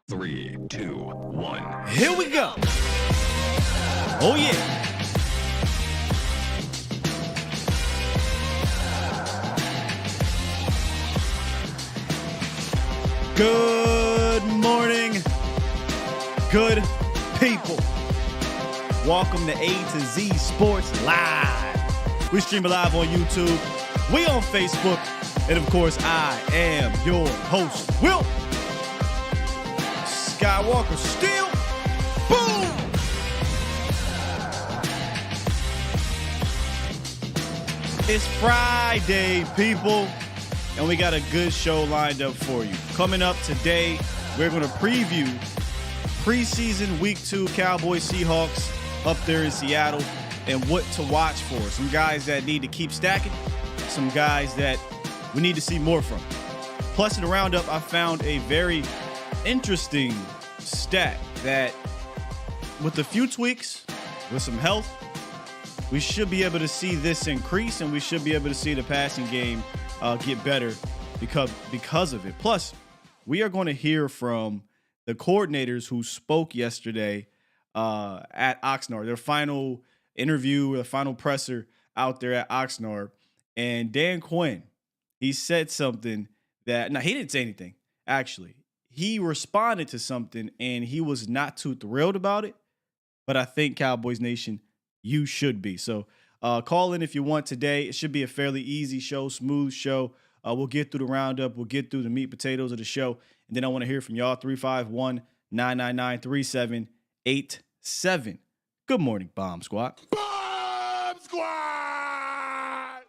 3, 2, 1. Here we go. Oh, yeah. Good morning, good people. Welcome to A to Z Sports Live. We stream live on YouTube. We on Facebook. And of course, I am your host, Will Skywalker. Still, boom! It's Friday, people. And we got a good show lined up for you. Coming up today, we're going to preview preseason week 2 Cowboys Seahawks up there in Seattle and what to watch for. Some guys that need to keep stacking, some guys that we need to see more from. Plus, in the roundup, I found a very interesting stat that with a few tweaks, with some health, we should be able to see this increase and we should be able to see the passing game get better because of it. Plus, we are going to hear from the coordinators who spoke yesterday at Oxnard, their final interview, the final presser out there at Oxnard. And Dan Quinn, he said something that, now he didn't say anything, actually. He responded to something and he was not too thrilled about it. But I think Cowboys Nation, you should be. So call in if you want today. It should be a fairly easy show, smooth show. We'll get through the roundup. We'll get through the meat potatoes of the show. And then I want to hear from y'all, 351-999-3787. Good morning, Bomb Squad. Bomb Squad!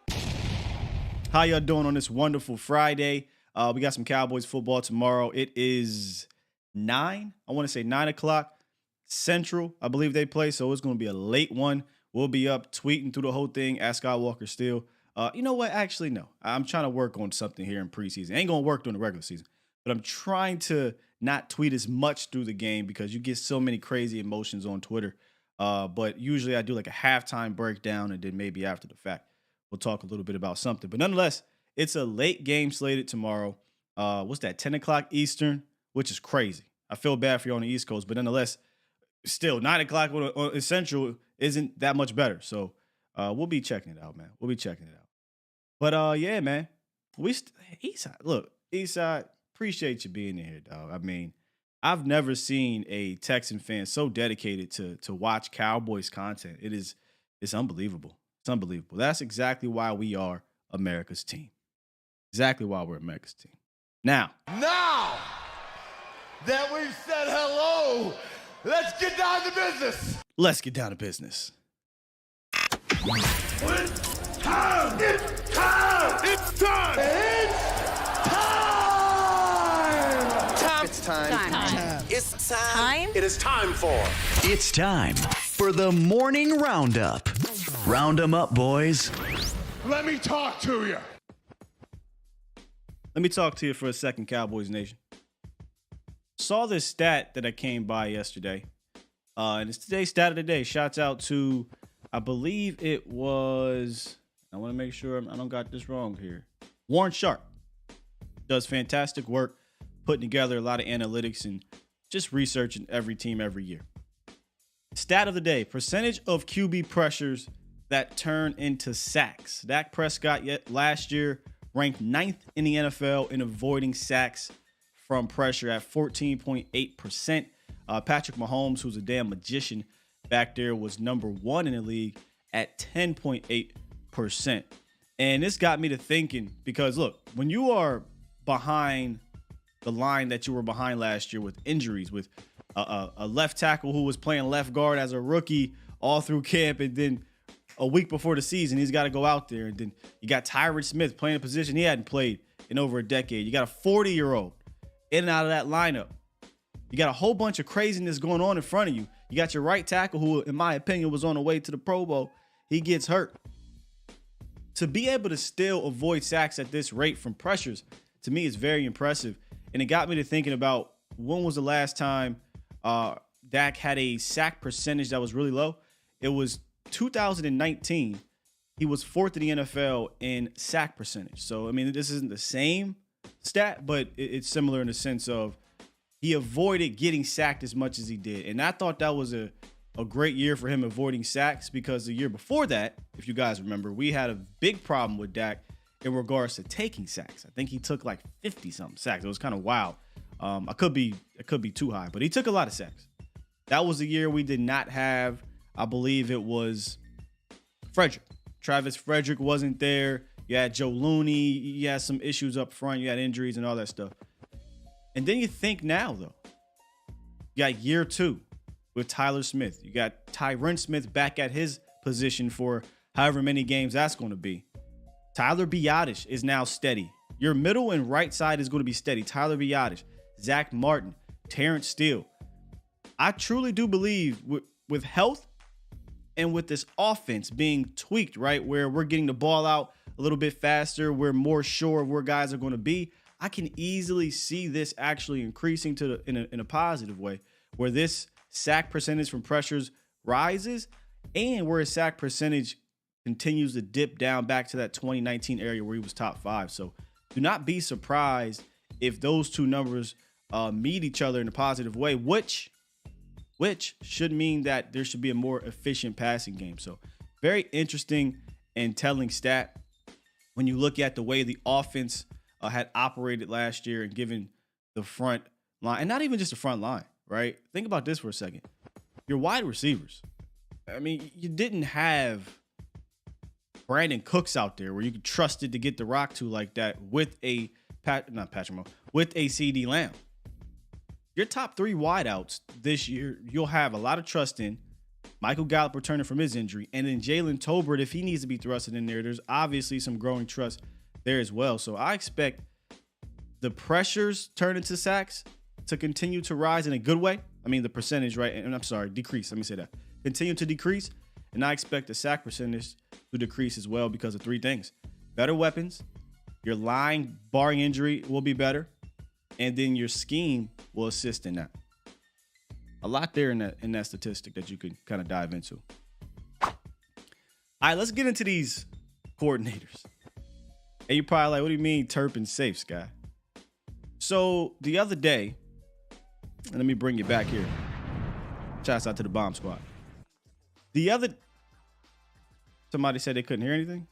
How y'all doing on this wonderful Friday? We got some Cowboys football tomorrow. It is 9 o'clock Central, I believe they play. So it's going to be a late one. We'll be up tweeting through the whole thing at Skywalker Still. You know what? Actually, no. I'm trying to work on something here in preseason. Ain't going to work during the regular season. But I'm trying to not tweet as much through the game because you get so many crazy emotions on Twitter. But usually I do like a halftime breakdown and then maybe after the fact, we'll talk a little bit about something. But nonetheless, it's a late game slated tomorrow. What's that? 10 o'clock Eastern, which is crazy. I feel bad for you on the East Coast, but nonetheless, still 9 o'clock on Central isn't that much better. So we'll be checking it out, man. We'll be checking it out. But yeah, man, Eastside. Look, Eastside, appreciate you being here, dog. I mean, I've never seen a Texan fan so dedicated to watch Cowboys content. It's unbelievable. It's unbelievable. That's exactly why we are America's team. Exactly why we're America's team. Now Now that we've said hello, let's get down to business. let's get down to business. It's time! It's time! It's time! It's time! It's time! It is time for. It's time for the morning roundup. Round 'em up, boys. Let me talk to you. Let me talk to you for a second, Cowboys Nation. Saw this stat that I came by yesterday. And it's today's stat of the day. Shouts out to, I believe it was, I want to make sure I don't got this wrong here. Warren Sharp does fantastic work putting together a lot of analytics and just researching every team every year. Stat of the day, percentage of QB pressures that turn into sacks. Dak Prescott last year ranked 9th in the NFL in avoiding sacks from pressure at 14.8%. Patrick Mahomes, who's a damn magician back there, was number 1 in the league at 10.8%. And this got me to thinking because, look, when you are behind the line that you were behind last year with injuries, with a left tackle who was playing left guard as a rookie all through camp, and then a week before the season, he's got to go out there. And then you got Tyron Smith playing a position he hadn't played in over a decade. You got a 40-year-old in and out of that lineup. You got a whole bunch of craziness going on in front of you. You got your right tackle who, in my opinion, was on the way to the Pro Bowl. He gets hurt. To be able to still avoid sacks at this rate from pressures, to me, is very impressive. And it got me to thinking about when was the last time Dak had a sack percentage that was really low. It was 2019. He was 4th in the NFL in sack percentage. So, I mean, this isn't the same stat, but it's similar in the sense of he avoided getting sacked as much as he did. And I thought that was a great year for him avoiding sacks, because the year before that, if you guys remember, we had a big problem with Dak in regards to taking sacks. I think he took like 50-something sacks. It was kind of wild. It could be too high, but he took a lot of sacks. That was the year we did not have, I believe it was Frederick. Travis Frederick wasn't there. You had Joe Looney. You had some issues up front. You had injuries and all that stuff. And then you think now, though, you got year 2 with Tyler Smith. You got Tyron Smith back at his position for however many games that's going to be. Tyler Biadasz is now steady. Your middle and right side is going to be steady. Tyler Biadasz, Zach Martin, Terrence Steele. I truly do believe with health and with this offense being tweaked, right, where we're getting the ball out a little bit faster, we're more sure of where guys are going to be, I can easily see this actually increasing in a positive way, where this sack percentage from pressures rises and where his sack percentage continues to dip down back to that 2019 area where he was top 5. So do not be surprised if those two numbers meet each other in a positive way, which should mean that there should be a more efficient passing game. So very interesting and telling stat when you look at the way the offense had operated last year and given the front line, and not even just the front line, right? Think about this for a second. Your wide receivers. I mean, you didn't have Brandon Cooks out there where you could trust it to get the rock to like that with a CD Lamb. Your top 3 wideouts this year, you'll have a lot of trust in. Michael Gallup returning from his injury, and then Jalen Tolbert, if he needs to be thrusted in there, there's obviously some growing trust there as well. So I expect the pressures turn into sacks to continue to rise in a good way. I mean, the percentage, right? And I'm sorry, decrease. Let me say that. Continue to decrease. And I expect the sack percentage to decrease as well because of 3 things. Better weapons. Your line, barring injury, will be better. And then your scheme will assist in that. A lot there in that statistic that you could kind of dive into. All right, let's get into these coordinators. And you're probably like, what do you mean Turpin safe, Sky? So the other day, and let me bring you back here. Shouts out to the bomb squad. Somebody said they couldn't hear anything.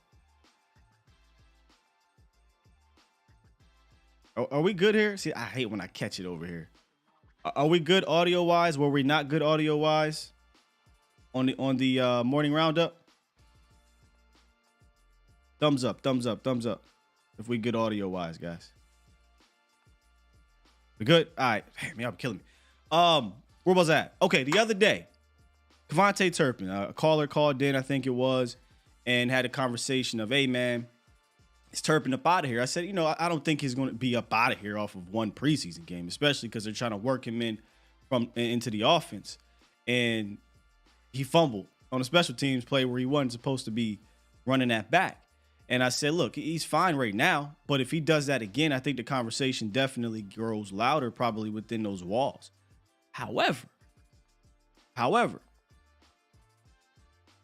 Are we good here? See, I hate when I catch it over here. Are we good audio wise? Were we not good audio wise on the morning roundup? Thumbs up, thumbs up, thumbs up. If we good audio wise, guys. We good? All right. Man, y'all killing me. Where was that? Okay, the other day, Kevontae Turpin, a caller called in, I think it was, and had a conversation of, hey, man, is Turpin up out of here? I said, I don't think he's going to be up out of here off of one preseason game, especially because they're trying to work him into the offense. And he fumbled on a special teams play where he wasn't supposed to be running that back. And I said, look, he's fine right now, but if he does that again, I think the conversation definitely grows louder, probably within those walls. However,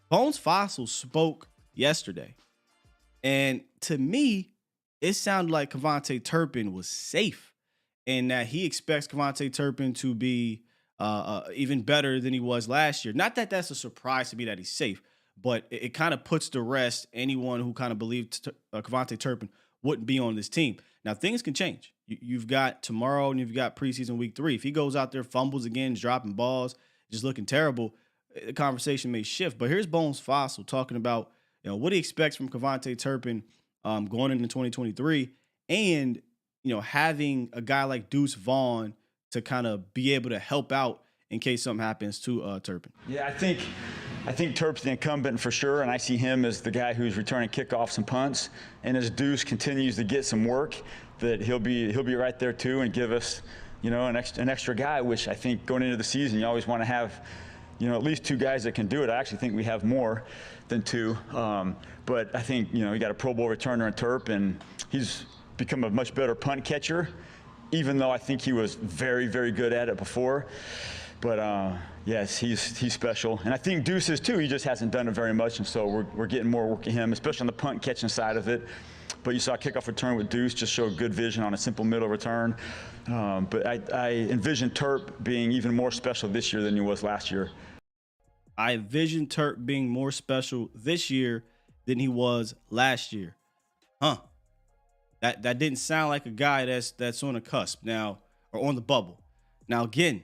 Bones Fossil spoke yesterday, and to me, it sounded like Kevontae Turpin was safe, and that he expects Kevontae Turpin to be even better than he was last year. Not that that's a surprise to me that he's safe, but it kind of puts to rest anyone who kind of believed Kevontae Turpin wouldn't be on this team. Now, things can change. You've got tomorrow and you've got preseason week 3. If he goes out there, fumbles again, dropping balls, just looking terrible, the conversation may shift. But here's Bones Fossil talking about what he expects from Kevontae Turpin going into 2023, and having a guy like Deuce Vaughn to kind of be able to help out in case something happens to Turpin. Yeah, I think Turp's the incumbent for sure, and I see him as the guy who's returning kickoffs and punts. And as Deuce continues to get some work, that he'll be right there too, and give us an extra guy. Which I think going into the season, you always want to have at least 2 guys that can do it. I actually think we have more than 2, but I think you got a Pro Bowl returner in Turp, and he's become a much better punt catcher, even though I think he was very, very good at it before. But yes, he's special, and I think Deuce is too. He just hasn't done it very much, and so we're getting more work at him, especially on the punt catching side of it. But you saw a kickoff return with Deuce just show good vision on a simple middle return. But I envision Terp being even more special this year than he was last year. I envision Terp being more special this year than he was last year. That didn't sound like a guy that's on the cusp now, or on the bubble. Now, again,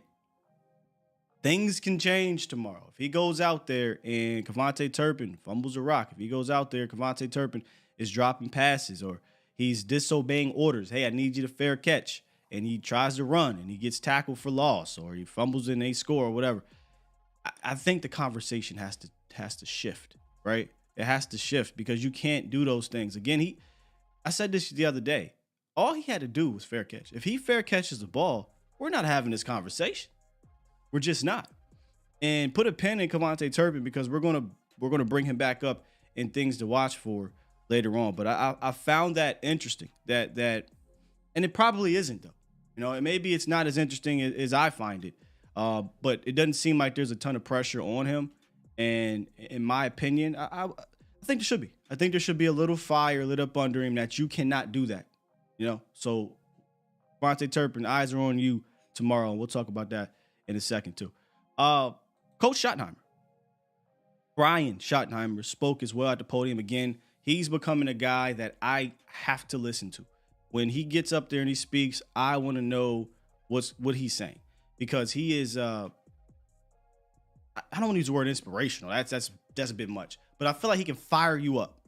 things can change tomorrow. If he goes out there and Kevontae Turpin fumbles a rock, if he goes out there, Kevontae Turpin is dropping passes, or he's disobeying orders. Hey, I need you to fair catch. And he tries to run and he gets tackled for loss, or he fumbles and they score, or whatever. I think the conversation has to shift, right? It has to shift, because you can't do those things. Again, I said this the other day. All he had to do was fair catch. If he fair catches the ball, we're not having this conversation. We're just not. And put a pin in Kevontae Turpin, because we're gonna bring him back up in things to watch for later on. But I found that interesting. That and it probably isn't, though. You know, maybe it's not as interesting as I find it. But it doesn't seem like there's a ton of pressure on him. And in my opinion, I think there should be. I think there should be a little fire lit up under him that you cannot do that. You know, so Kevontae Turpin, eyes are on you tomorrow, and we'll talk about that in a second too. Coach Schottenheimer, Brian Schottenheimer, spoke as well at the podium again. He's becoming a guy that I have to listen to. When he gets up there and he speaks, I want to know what he's saying, because he is I don't want to use the word inspirational. That's a bit much, but I feel like he can fire you up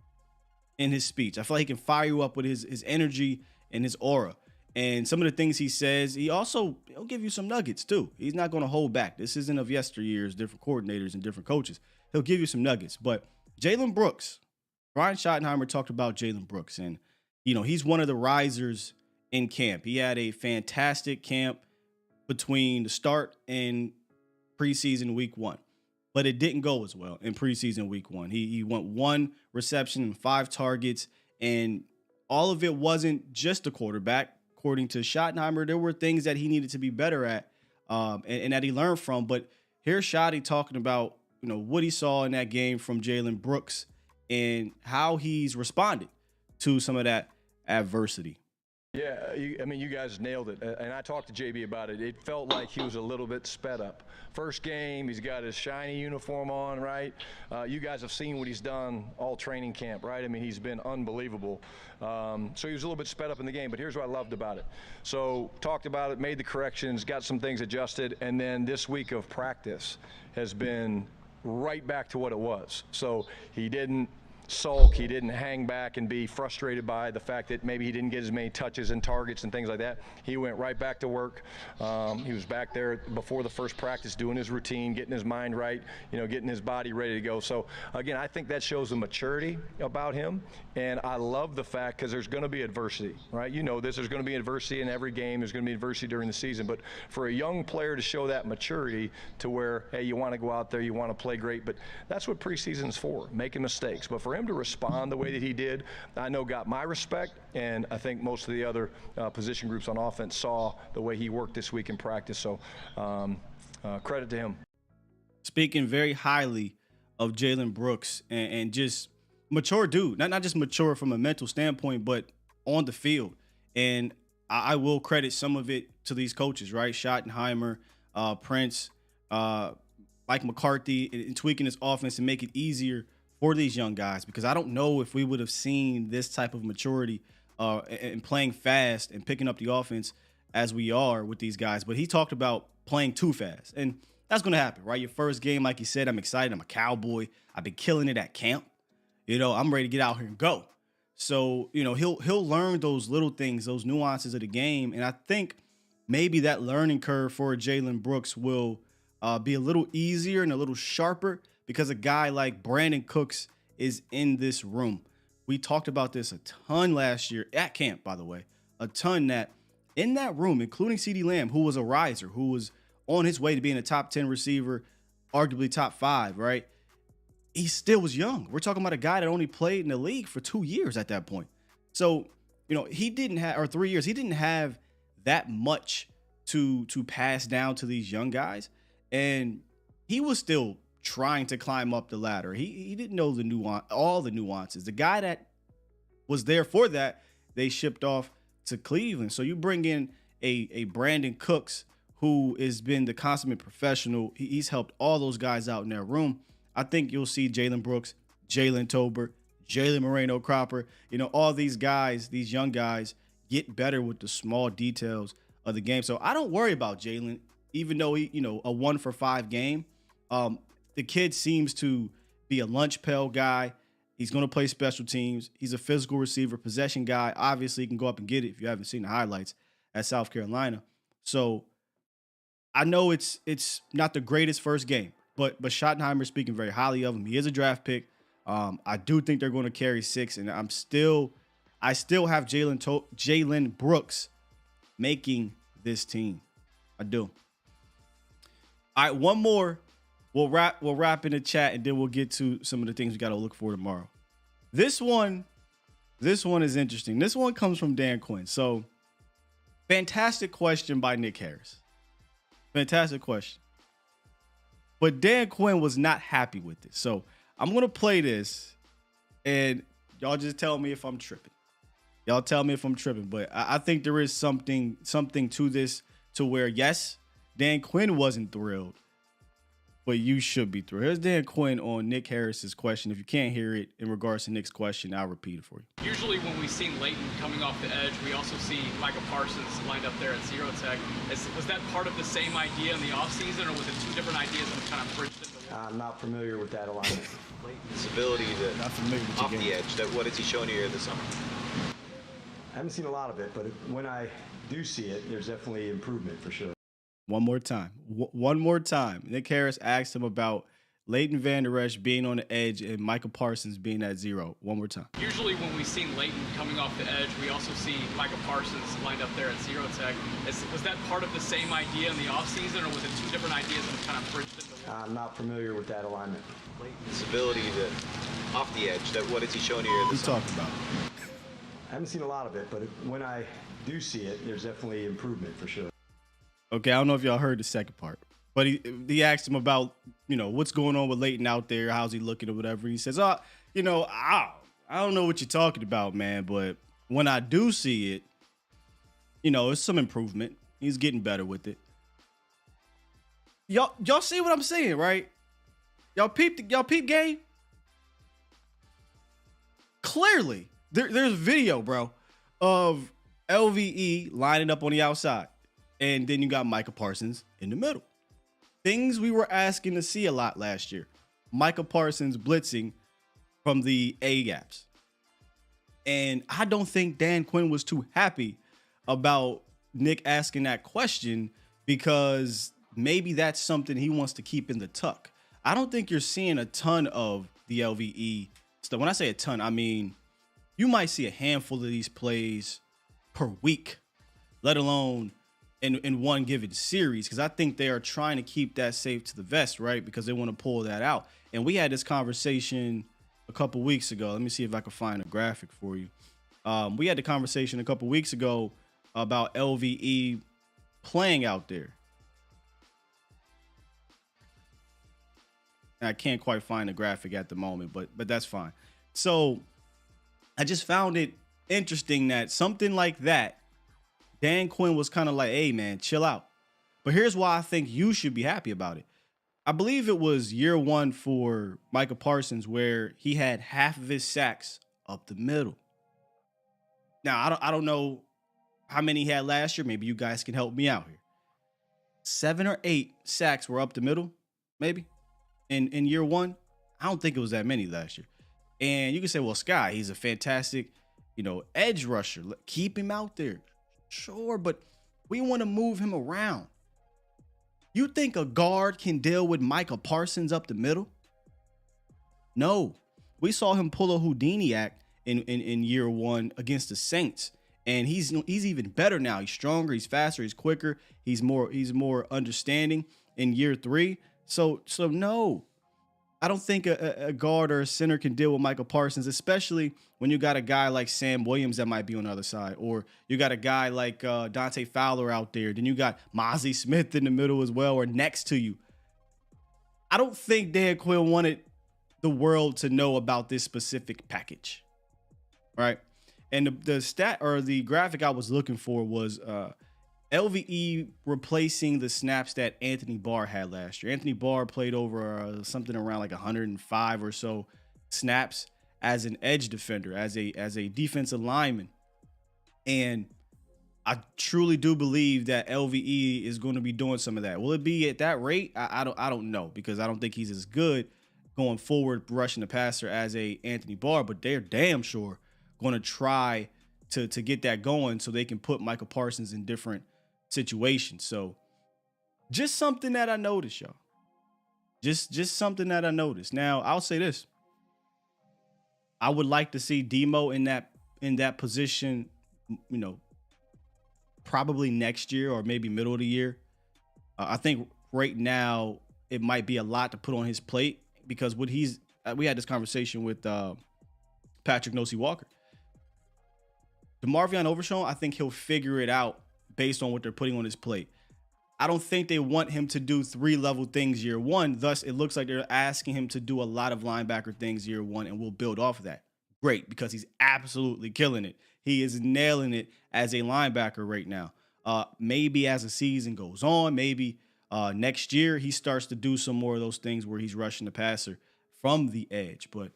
in his speech. I feel like he can fire you up with his energy and his aura. And some of the things he says, he'll give you some nuggets too. He's not going to hold back. This isn't of yesteryear's different coordinators and different coaches. He'll give you some nuggets. But Jalen Brooks, Brian Schottenheimer talked about Jalen Brooks, and you know, he's one of the risers in camp. He had a fantastic camp between the start and preseason week 1. But it didn't go as well in preseason week 1. He went 1 reception and 5 targets, and all of it wasn't just the quarterback. According to Schottenheimer, there were things that he needed to be better at, and that he learned from. But here's Schotty talking about, you know, what he saw in that game from Jalen Brooks and how he's responded to some of that adversity. Yeah, you guys nailed it. And I talked to JB about it. It felt like he was a little bit sped up. First game, he's got his shiny uniform on, right? You guys have seen what he's done all training camp, right? I mean, he's been unbelievable. So he was a little bit sped up in the game, but here's what I loved about it. So talked about it, made the corrections, got some things adjusted, and then this week of practice has been right back to what it was. So he didn't sulk, he didn't hang back and be frustrated by the fact that maybe he didn't get as many touches and targets and things like that. He went right back to work. He was back there before the first practice doing his routine, getting his mind right, you know, getting his body ready to go. So again, I think that shows the maturity about him, and I love the fact, because there's going to be adversity, right? You know this, there's going to be adversity in every game, there's going to be adversity during the season, but for a young player to show that maturity to where, hey, you want to go out there, you want to play great, but that's what preseason's for, making mistakes. But for him to respond the way that he did, I know got my respect, and I think most of the other position groups on offense saw the way he worked this week in practice. So credit to him. Speaking very highly of Jalen Brooks, and just mature dude, not just mature from a mental standpoint, but on the field. And I will credit some of it to these coaches, right? Schottenheimer, Prince, Mike McCarthy, and tweaking his offense to make it easier for these young guys, because I don't know if we would have seen this type of maturity and playing fast and picking up the offense as we are with these guys. But he talked about playing too fast, and that's going to happen, right? Your first game, like you said, I'm excited. I'm a Cowboy. I've been killing it at camp. You know, I'm ready to get out here and go. So, you know, he'll learn those little things, those nuances of the game. And I think maybe that learning curve for Jalen Brooks will be a little easier and a little sharper, because a guy like Brandon Cooks is in this room. We talked about this a ton last year at camp, by the way, a ton, that in that room, including CeeDee Lamb, who was a riser, who was on his way to being a top 10 receiver, arguably top 5, right? He still was young. We're talking about a guy that only played in the league for 2 years at that point. So, you know, he didn't have, or 3 years, he didn't have that much to pass down to these young guys. And he was still trying to climb up the ladder. He didn't know the nuance, all the nuances. The guy that was there for that, they shipped off to Cleveland. So you bring in a Brandon Cooks who has been the consummate professional. He's helped all those guys out in their room. I think you'll see Jalen Brooks, Jalen Tolbert, Jalen Moreno Cropper, all these guys, these young guys, get better with the small details of the game. So I don't worry about Jalen, even though he, a 1-for-5 game. The kid seems to be a lunch pail guy. He's going to play special teams. He's a physical receiver, possession guy. Obviously, he can go up and get it if you haven't seen the highlights at South Carolina. So I know it's not the greatest first game, but Schottenheimer's speaking very highly of him. He is a draft pick. I do think they're going to carry 6, and I still have Jalen Brooks making this team. I do. All right, one more. We'll wrap in the chat, and then we'll get to some of the things we got to look for tomorrow. This one is interesting. This one comes from Dan Quinn. So, fantastic question by Nick Harris. Fantastic question. But Dan Quinn was not happy with it. So, I'm going to play this, and y'all just tell me if I'm tripping. Y'all tell me if I'm tripping. But I think there is something to this, to where, yes, Dan Quinn wasn't thrilled, but you should be thrilled. Here's Dan Quinn on Nick Harris's question. If you can't hear it in regards to Nick's question, I'll repeat it for you. Usually when we've seen Leighton coming off the edge, we also see Micah Parsons lined up there at zero tech. Was that part of the same idea in the offseason, or was it two different ideas that kind of bridged into one? I'm not familiar with that alignment. Leighton's ability to Not familiar with off your the game. edge. What has he shown you here this summer? I haven't seen a lot of it, but when I do see it, there's definitely improvement for sure. One more time. One more time. Nick Harris asked him about Leighton Vander Esch being on the edge and Micah Parsons being at zero. One more time. Usually when we've seen Leighton coming off the edge, we also see Micah Parsons lined up there at zero tech. Was that part of the same idea in the offseason, or was it two different ideas that kind of bridged into one? I'm not familiar with that alignment. Leighton's ability to off the edge. What has he shown you here What this you summer? talking about? I haven't seen a lot of it, but when I do see it, there's definitely improvement for sure. Okay, I don't know if y'all heard the second part, but he asked him about, what's going on with Leighton out there, how's he looking or whatever. He says, I don't know what you're talking about, man, but when I do see it, it's some improvement. He's getting better with it. Y'all see what I'm saying, right? Y'all peep game? Clearly, there's video, bro, of LVE lining up on the outside. And then you got Micah Parsons in the middle. Things we were asking to see a lot last year. Micah Parsons blitzing from the A gaps. And I don't think Dan Quinn was too happy about Nick asking that question, because maybe that's something he wants to keep in the tuck. I don't think you're seeing a ton of the LVE stuff. When I say a ton, I mean, you might see a handful of these plays per week, let alone in one given series, because I think they are trying to keep that safe to the vest, right? Because they want to pull that out. And we had this conversation a couple weeks ago. Let me see if I can find a graphic for you. We had the conversation a couple weeks ago about LVE playing out there. And I can't quite find a graphic at the moment, but that's fine. So I just found it interesting that something like that, Dan Quinn was kind of like, hey, man, chill out. But here's why I think you should be happy about it. I believe it was year one for Micah Parsons where he had half of his sacks up the middle. Now, I don't know how many he had last year. Maybe you guys can help me out here. 7 or 8 sacks were up the middle, maybe, in year one. I don't think it was that many last year. And you can say, well, Sky, he's a fantastic, edge rusher. Keep him out there. Sure, but we want to move him around. You think a guard can deal with Micah Parsons up the middle? No. We saw him pull a Houdini act in year one against the Saints, and he's even better now. He's stronger, he's faster, he's quicker, he's more understanding in year 3. So no. I don't think a guard or a center can deal with Micah Parsons, especially when you got a guy like Sam Williams that might be on the other side, or you got a guy like Dante Fowler out there. Then you got Mozzie Smith in the middle as well, or next to you. I don't think Dan Quinn wanted the world to know about this specific package, right? And the stat or the graphic I was looking for was LVE replacing the snaps that Anthony Barr had last year. Anthony Barr played over something around like 105 or so snaps as an edge defender, as a defensive lineman. And I truly do believe that LVE is going to be doing some of that. Will it be at that rate? I don't know, because I don't think he's as good going forward rushing the passer as a Anthony Barr, but they're damn sure going to try to get that going so they can put Michael Parsons in different situations. So just something that I noticed, y'all. Just something that I noticed. Now, I'll say this. I would like to see Demo in that position, probably next year or maybe middle of the year. I think right now it might be a lot to put on his plate, because we had this conversation with Patrick Nosey Walker. DeMarvion Overshown, I think he'll figure it out based on what they're putting on his plate. I don't think they want him to do 3-level things year one. Thus, it looks like they're asking him to do a lot of linebacker things year one, and we'll build off of that. Great, because he's absolutely killing it. He is nailing it as a linebacker right now. Maybe as the season goes on, maybe next year he starts to do some more of those things where he's rushing the passer from the edge. But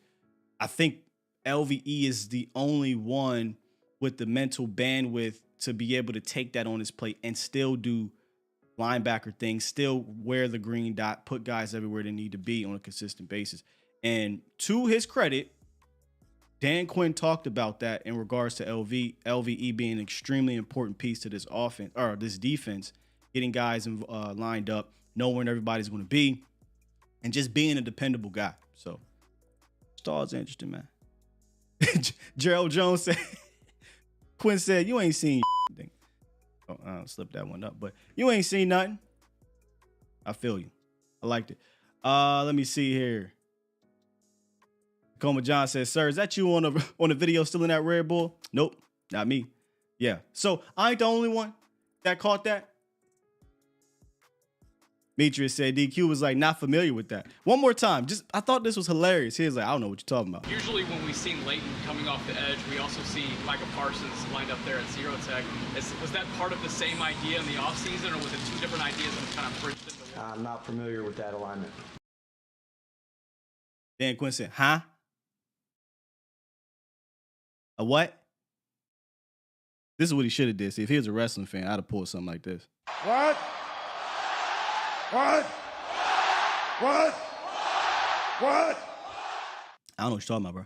I think LVE is the only one with the mental bandwidth to be able to take that on his plate and still do linebacker things, still wear the green dot, put guys everywhere they need to be on a consistent basis. And to his credit, Dan Quinn talked about that in regards to LVE being an extremely important piece to this offense or this defense, getting guys lined up, knowing where everybody's going to be, and just being a dependable guy. So, Star's interesting, man. Gerald Jones said, Quinn said, you ain't seen thing. Oh, I'll slip that one up, but you ain't seen nothing. I feel you. I liked it. Let me see here. Coma John says, sir, is that you on the video still in that Red Bull? Nope, not me. Yeah. So I ain't the only one that caught that. Demetrius said DQ was like not familiar with that. One more time. I thought this was hilarious. He was like, I don't know what you're talking about. Usually when we've seen Leighton coming off the edge, we also see Michael Parsons lined up there at zero tech. Was that part of the same idea in the offseason, or was it two different ideas that kind of bridged into one? I'm not familiar with that alignment. Dan Quinn said, huh? A what? This is what he should have did. See, if he was a wrestling fan, I'd have pulled something like this. What? What? What? What? I don't know what you're talking about, bro.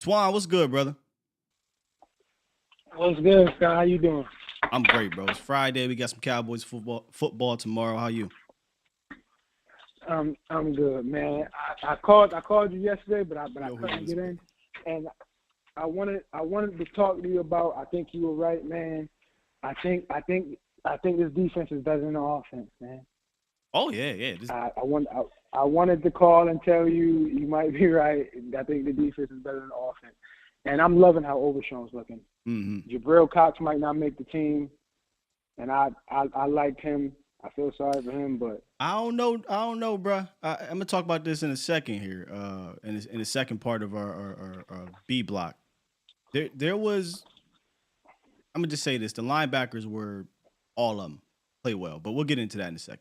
Twan, what's good, brother? What's good, Scott? How you doing? I'm great, bro. It's Friday. We got some Cowboys football tomorrow. How you? I'm good, man. I called you yesterday, but I couldn't get in, and I wanted to talk to you about. I think you were right, man. I think this defense is better than the offense, man. Oh yeah. I wanted to call and tell you might be right. I think the defense is better than the offense, and I'm loving how Overshown's looking. Mm-hmm. Jabril Cox might not make the team, and I like him. I feel sorry for him, but I don't know, bro. I'm gonna talk about this in a second here. In the second part of our B block, there was. I'm gonna just say this: the linebackers were all of them play well, but we'll get into that in a second.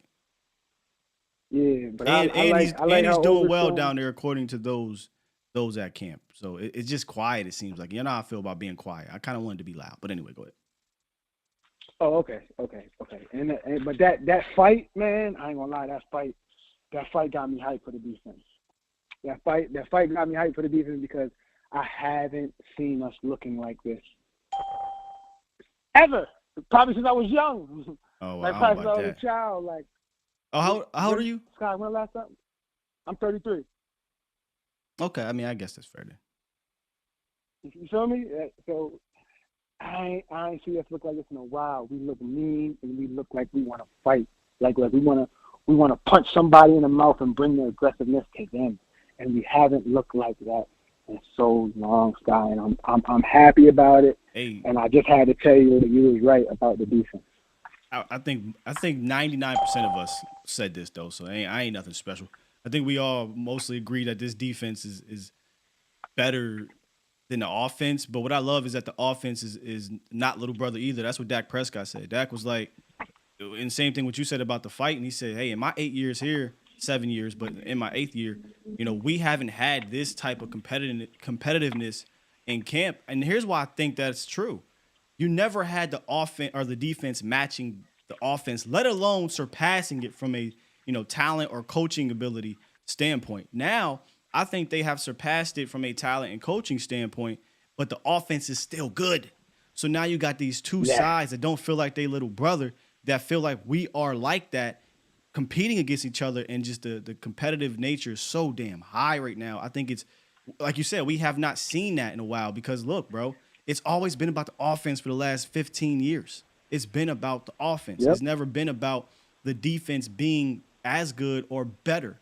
Yeah, but he's how doing well Overshown down there according to those at camp. So it's just quiet. It seems like, you know how I feel about being quiet. I kind of wanted to be loud, but anyway, go ahead. Oh, okay. And but that fight, man, I ain't gonna lie, that fight got me hyped for the defense. That fight got me hyped for the defense because I haven't seen us looking like this ever. Probably since I was young. Oh, like wow, probably since I was a child. Like, how old are you? Scott, when last time? I'm 33. Okay, I mean, I guess that's fair then. You feel me? So I ain't see us look like this in a while. We look mean and we look like we want to fight. Like we want to punch somebody in the mouth and bring the aggressiveness to them. And we haven't looked like that in so long, Sky. And I'm happy about it. Hey. And I just had to tell you that you was right about the defense. I think 99% of us said this though, so I ain't nothing special. I think we all mostly agree that this defense is better than the offense. But what I love is that the offense is not little brother either. That's what Dak Prescott said. Dak was like, and same thing what you said about the fight. And he said, hey, in my 8 years here, 7 years, but in my 8th year, we haven't had this type of competitiveness in camp. And here's why I think that's true. You never had the offense or the defense matching the offense, let alone surpassing it from a, talent or coaching ability standpoint. Now, I think they have surpassed it from a talent and coaching standpoint, but the offense is still good. So now you got these two sides that don't feel like they little brother, that feel like we are like that, competing against each other, and just the competitive nature is so damn high right now. I think it's, like you said, we have not seen that in a while because, look, bro, it's always been about the offense for the last 15 years. It's been about the offense. Yep. It's never been about the defense being as good or better.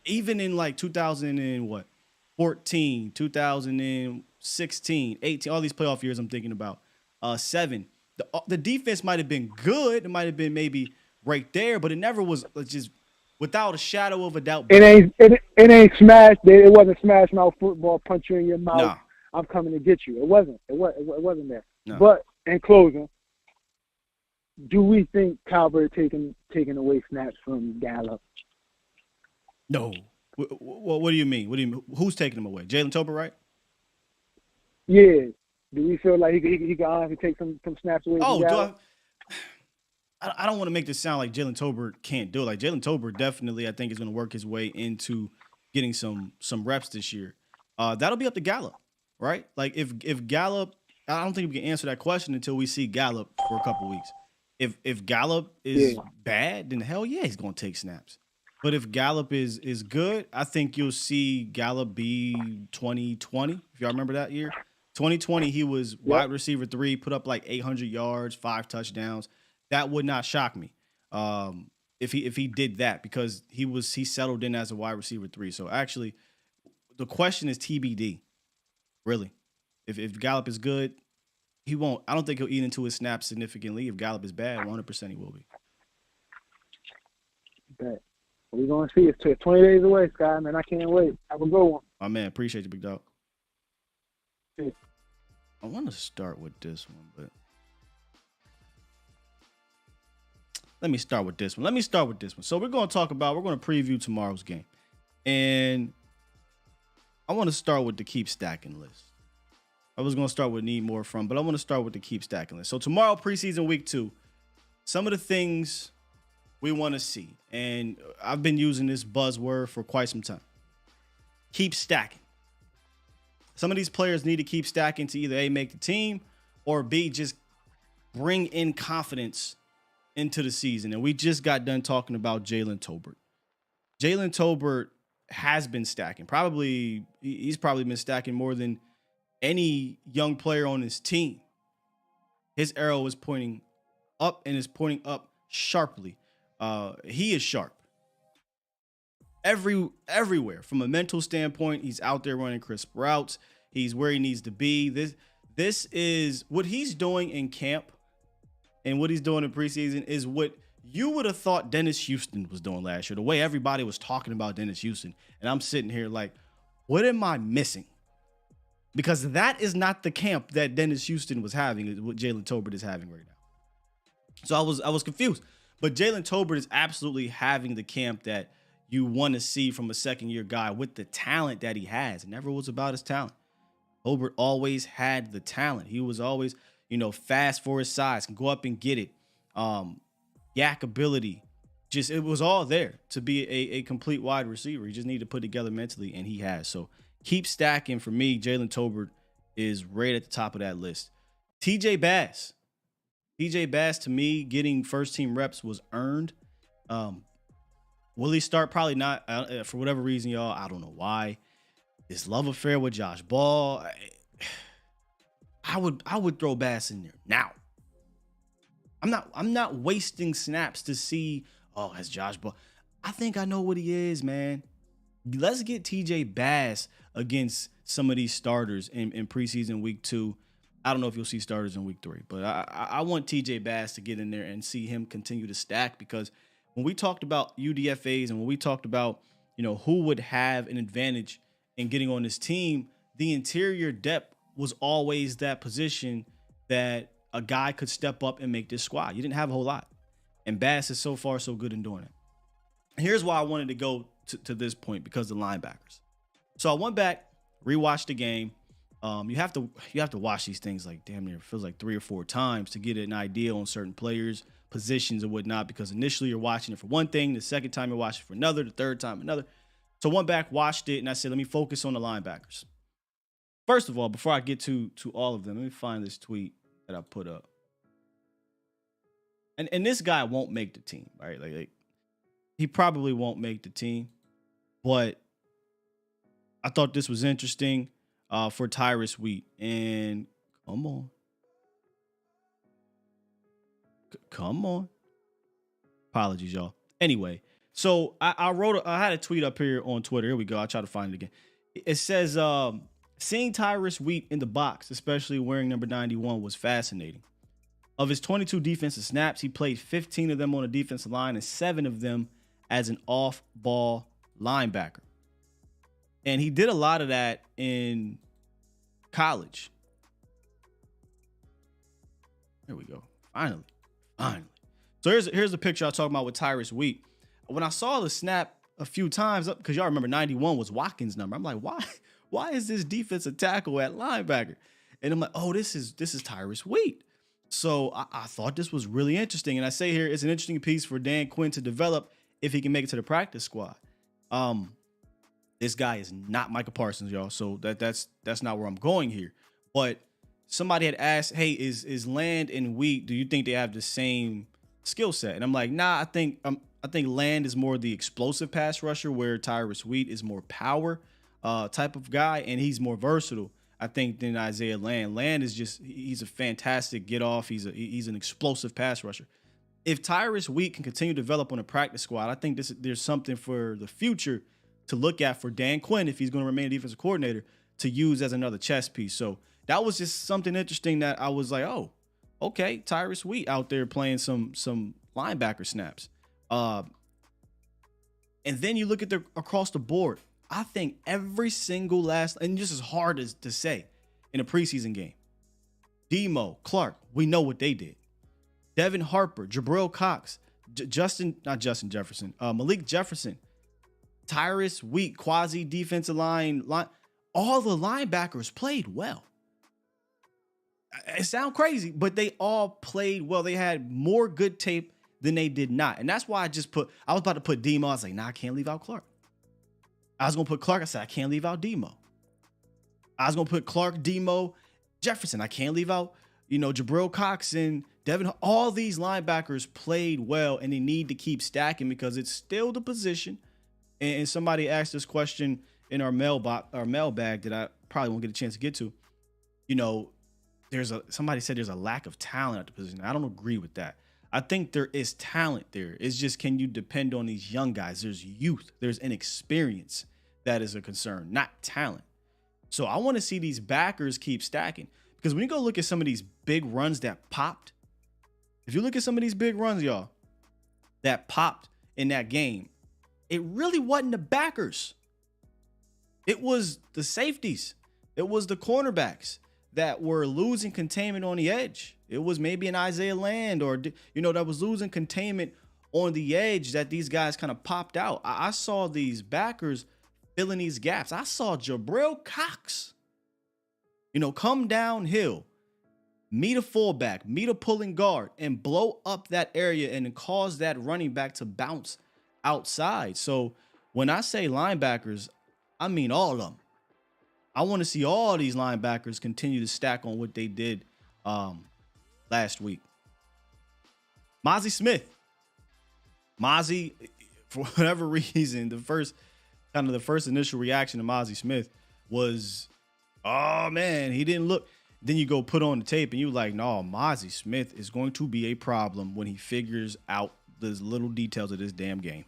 Even in like 2014, 2016, 18, all these playoff years I'm thinking about, 7, the defense might have been good. It might have been maybe right there, but it never was just without a shadow of a doubt. It ain't smash. It wasn't smash mouth football, punch you in your mouth. Nah. I'm coming to get you. It wasn't. It wasn't there. No. But in closing, do we think Cowboys taking away snaps from Gallup? No. What do you mean? Who's taking them away? Jalen Tolbert, right? Yeah. Do we feel like he can honestly take some snaps away from Gallup? I don't want to make this sound like Jalen Tolbert can't do it. Like Jalen Tolbert definitely, I think, is going to work his way into getting some reps this year. That'll be up to Gallup, right? Like if Gallup, I don't think we can answer that question until we see Gallup for a couple weeks. If Gallup is bad, then hell yeah, he's going to take snaps. But if Gallup is good, I think you'll see Gallup be 2020. If y'all remember that year, 2020, he was wide receiver 3, put up like 800 yards, 5 touchdowns. That would not shock me if he did that, because he settled in as a wide receiver 3. So actually, the question is TBD. Really, if Gallup is good, he won't. I don't think he'll eat into his snaps significantly. If Gallup is bad, 100% he will be. Bet. We're going to see. It's 20 days away, Sky, man. I can't wait. Have a good one. My man, appreciate you, big dog. Yeah. I want to start with this one, but let me start with this one. So we're going to preview tomorrow's game. And I want to start with the keep stacking list. I was going to start with need more from, but I want to start with the keep stacking list. So tomorrow, preseason week 2, some of the things we want to see. And I've been using this buzzword for quite some time. Keep stacking. Some of these players need to keep stacking to either A, make the team, or B, just bring in confidence into the season. And we just got done talking about Jalen Tolbert. Jalen Tolbert has been stacking. He's probably been stacking more than any young player on his team. His arrow is pointing up and is pointing up sharply. He is sharp. Everywhere. From a mental standpoint, he's out there running crisp routes. He's where he needs to be. This is what he's doing in camp and what he's doing in preseason is what you would have thought Dennis Houston was doing last year. The way everybody was talking about Dennis Houston. And I'm sitting here like, what am I missing? Because that is not the camp that Dennis Houston was having, what Jalen Tolbert is having right now. So I was confused. But Jalen Tolbert is absolutely having the camp that you want to see from a second-year guy with the talent that he has. It never was about his talent. Tolbert always had the talent. He was always, fast for his size, can go up and get it. Yak ability. It was all there to be a complete wide receiver. He just needed to put together mentally, and he has. So keep stacking. For me, Jalen Tolbert is right at the top of that list. TJ Bass. TJ Bass, to me, getting first-team reps was earned. Will he start? Probably not. For whatever reason, y'all, I don't know why. This love affair with Josh Ball, I would throw Bass in there now. I'm not wasting snaps to see, has Josh Ball. I think I know what he is, man. Let's get TJ Bass against some of these starters in preseason week 2. I don't know if you'll see starters in week 3, but I want TJ Bass to get in there and see him continue to stack, because when we talked about UDFAs and when we talked about, who would have an advantage in getting on this team, the interior depth was always that position that a guy could step up and make this squad. You didn't have a whole lot. And Bass is so far so good in doing it. Here's why I wanted to go to this point, because of the linebackers. So I went back, rewatched the game. You have to watch these things like damn near, it feels like 3 or 4 times to get an idea on certain players, positions and whatnot, because initially you're watching it for one thing, the second time you're watching it for another, the third time another. So I went back, watched it, and I said, let me focus on the linebackers. First of all, before I get to all of them, let me find this tweet that I put up. And this guy won't make the team, right? Like he probably won't make the team, but I thought this was interesting for Tyrus Wheat. And come on. Come on. Apologies, y'all. Anyway, so I had a tweet up here on Twitter. Here we go. I'll try to find it again. It says, seeing Tyrus Wheat in the box, especially wearing number 91, was fascinating. Of his 22 defensive snaps, he played 15 of them on the defensive line and 7 of them as an off-ball linebacker. And he did a lot of that in college. There we go. Finally. So here's the picture I was talking about with Tyrus Wheat. When I saw the snap a few times, because y'all remember 91 was Watkins' number. I'm like, why is this defensive tackle at linebacker? And I'm like, oh, this is Tyrus Wheat. So I thought this was really interesting. And I say here, it's an interesting piece for Dan Quinn to develop if he can make it to the practice squad. This guy is not Micah Parsons, y'all. So that's not where I'm going here. But somebody had asked, hey, is Land and Wheat, do you think they have the same skill set? And I'm like, nah, I think Land is more the explosive pass rusher, where Tyrus Wheat is more power type of guy, and he's more versatile, I think, than Isaiah Land. Land is he's a fantastic get off. He's an explosive pass rusher. If Tyrus Wheat can continue to develop on a practice squad, I think there's something for the future to look at for Dan Quinn, if he's going to remain a defensive coordinator, to use as another chess piece. So that was just something interesting that I was like, oh, okay, Tyrus Wheat out there playing some linebacker snaps. And then you look at across the board. I think every single and this is hard to say in a preseason game. Demo, Clark, we know what they did. Devin Harper, Jabril Cox, Malik Jefferson, Tyrus Wheat, quasi defensive line. All the linebackers played well. It sounds crazy, but they all played well. They had more good tape than they did not. And that's why I was about to put Demo. I was like, nah, I can't leave out Clark. I was going to put Clark. I said, I can't leave out Demo. I was going to put Clark, Demo, Jefferson. I can't leave out, Jabril Cox and Devin. All these linebackers played well, and they need to keep stacking because it's still the position. And somebody asked this question in our mailbag that I probably won't get a chance to get to. Somebody said there's a lack of talent at the position. I don't agree with that. I think there is talent there. It's just, can you depend on these young guys? There's youth. There's inexperience that is a concern, not talent. So I want to see these backers keep stacking, because when you go look at some of these big runs that popped, if you look at some of these big runs, y'all, that popped in that game, it really wasn't the backers. It was the safeties. It was the cornerbacks that were losing containment on the edge. It was maybe an Isaiah Land that was losing containment on the edge that these guys kind of popped out. I saw these backers filling these gaps. I saw Jabril Cox, come downhill, meet a fullback, meet a pulling guard, and blow up that area and cause that running back to bounce outside. So when I say linebackers, I mean all of them. I want to see all these linebackers continue to stack on what they did last week. Mozzie Smith. Mozzie, for whatever reason, the first initial reaction to Mozzie Smith was, oh man, he didn't look. Then you go put on the tape and you're like, no, Mozzie Smith is going to be a problem when he figures out the little details of this damn game.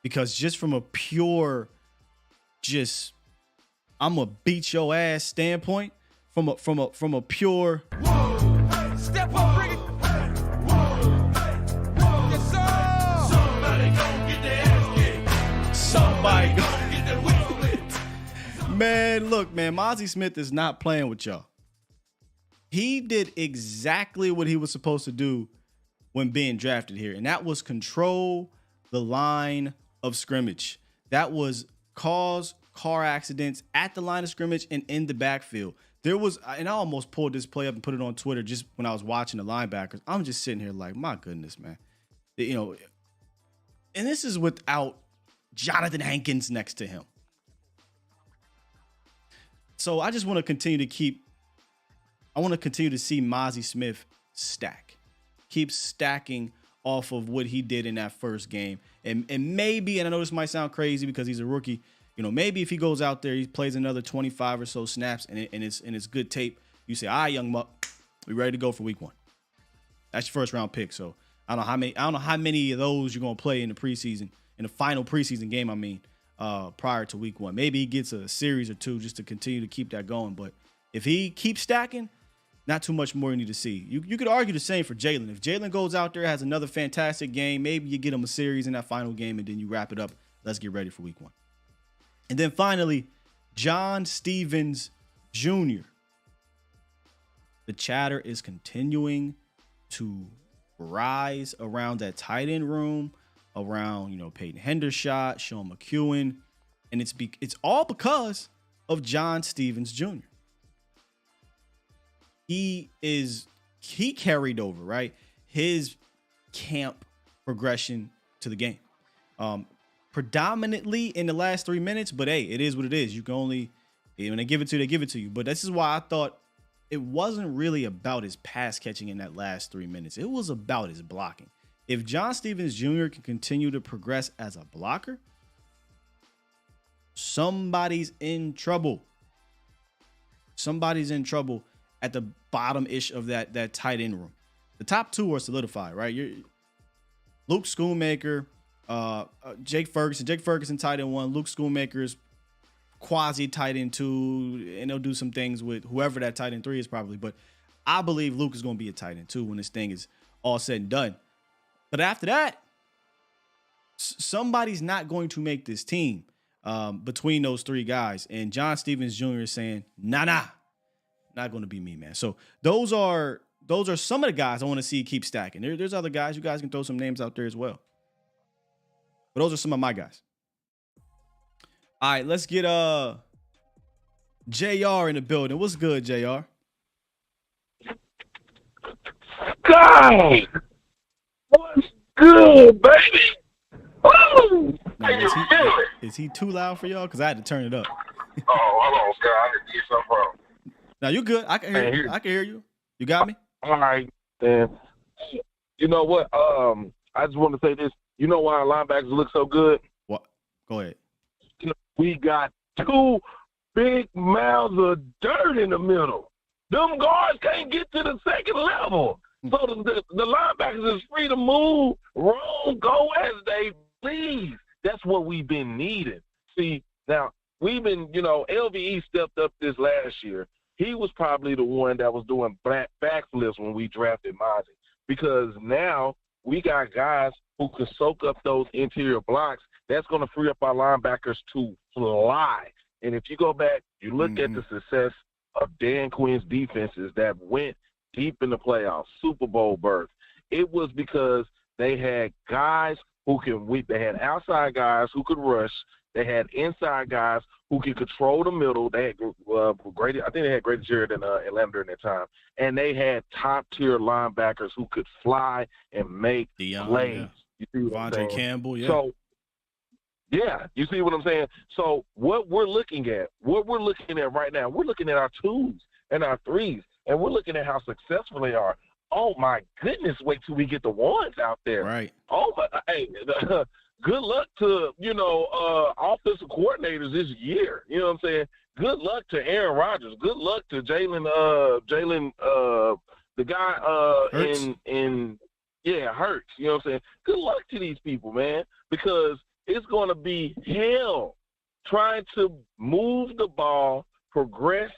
Because just from a pure, I'm gonna beat your ass standpoint, from a pure, Step up, bring it. Yes, sir. Somebody gonna get their ass kicked. somebody gonna get their whistle. Man, look, man, Mozzie Smith is not playing with y'all. He did exactly what he was supposed to do when being drafted here, and that was control the line of scrimmage. That was cause car accidents at the line of scrimmage and in the backfield. There was, and I almost pulled this play up and put it on Twitter just when I was watching the linebackers. I'm just sitting here like, my goodness, man. You know, and this is without Jonathan Hankins next to him. So I just want to continue to see Mozzie Smith stack. Keep stacking off of what he did in that first game. And maybe, and I know this might sound crazy because he's a rookie, you know, maybe if he goes out there, he plays another 25 or so snaps and it's good tape, you say, all right, young muck, we ready to go for week 1. That's your first round pick. So I don't know how many of those you're going to play in the preseason, in the final preseason game, I mean, prior to week 1. Maybe he gets a series or 2 just to continue to keep that going. But if he keeps stacking, not too much more you need to see. You could argue the same for Jalen. If Jalen goes out there, has another fantastic game, maybe you get him a series in that final game and then you wrap it up. Let's get ready for week 1. And then finally, John Stevens Jr. The chatter is continuing to rise around that tight end room, around, you know, Peyton Hendershot, Sean McEwen, and it's all because of John Stevens Jr. He carried over, right, his camp progression to the game. Predominantly in the last 3 minutes, but hey, it is what it is. You can only, when they give it to you, they give it to you. But this is why I thought it wasn't really about his pass catching in that last 3 minutes. It was about his blocking. If John Stevens Jr. can continue to progress as a blocker, somebody's in trouble. Somebody's in trouble at the bottom-ish of that tight end room. The top 2 are solidified, right? Luke Schoonmaker, Jake Ferguson tight end 1, Luke Schoonmaker's quasi tight end 2, and they'll do some things with whoever that tight end 3 is probably. But I believe Luke is going to be a tight end 2 when this thing is all said and done. But after that, somebody's not going to make this team between those 3 guys. And John Stevens Jr. is saying, nah, not going to be me, man. So those are some of the guys I want to see keep stacking. There's other guys. You guys can throw some names out there as well. But those are some of my guys. All right, let's get JR in the building. What's good, JR? God! What's good, baby? Woo! Now, is he too loud for y'all? Because I had to turn it up. Oh, hold on, Scott. I need to get something wrong. Now, you good. I can hear you. I can hear you. You got me? All right, then. You know what? I just want to say this. You know why our linebackers look so good? What? Go ahead. You know, we got 2 big mounds of dirt in the middle. Them guards can't get to the second level. So the linebackers is free to move, roll, go as they please. That's what we've been needing. See, now, we've been, you know, LVE stepped up this last year. He was probably the one that was doing backflips when we drafted Mozzie, because now we got guys who can soak up those interior blocks. That's going to free up our linebackers to fly. And if you go back, you look at the success of Dan Quinn's defenses that went deep in the playoffs, Super Bowl berth, it was because they had guys who they had outside guys who could rush. They had inside guys who could control the middle. They had great. I think they had greater Jared than Atlanta during that time. And they had top-tier linebackers who could fly and make plays. Yeah. You see what I'm saying? Campbell, yeah. So, yeah, you see what I'm saying? So what we're looking at right now, we're looking at our 2s and our 3s, and we're looking at how successful they are. Oh, my goodness, wait till we get the 1s out there. Right. Oh, my, hey, good luck to, offensive coordinators this year. You know what I'm saying? Good luck to Aaron Rodgers. Good luck to Jalen, the guy Hurts. Hurts. You know what I'm saying? Good luck to these people, man, because it's going to be hell trying to move the ball, progress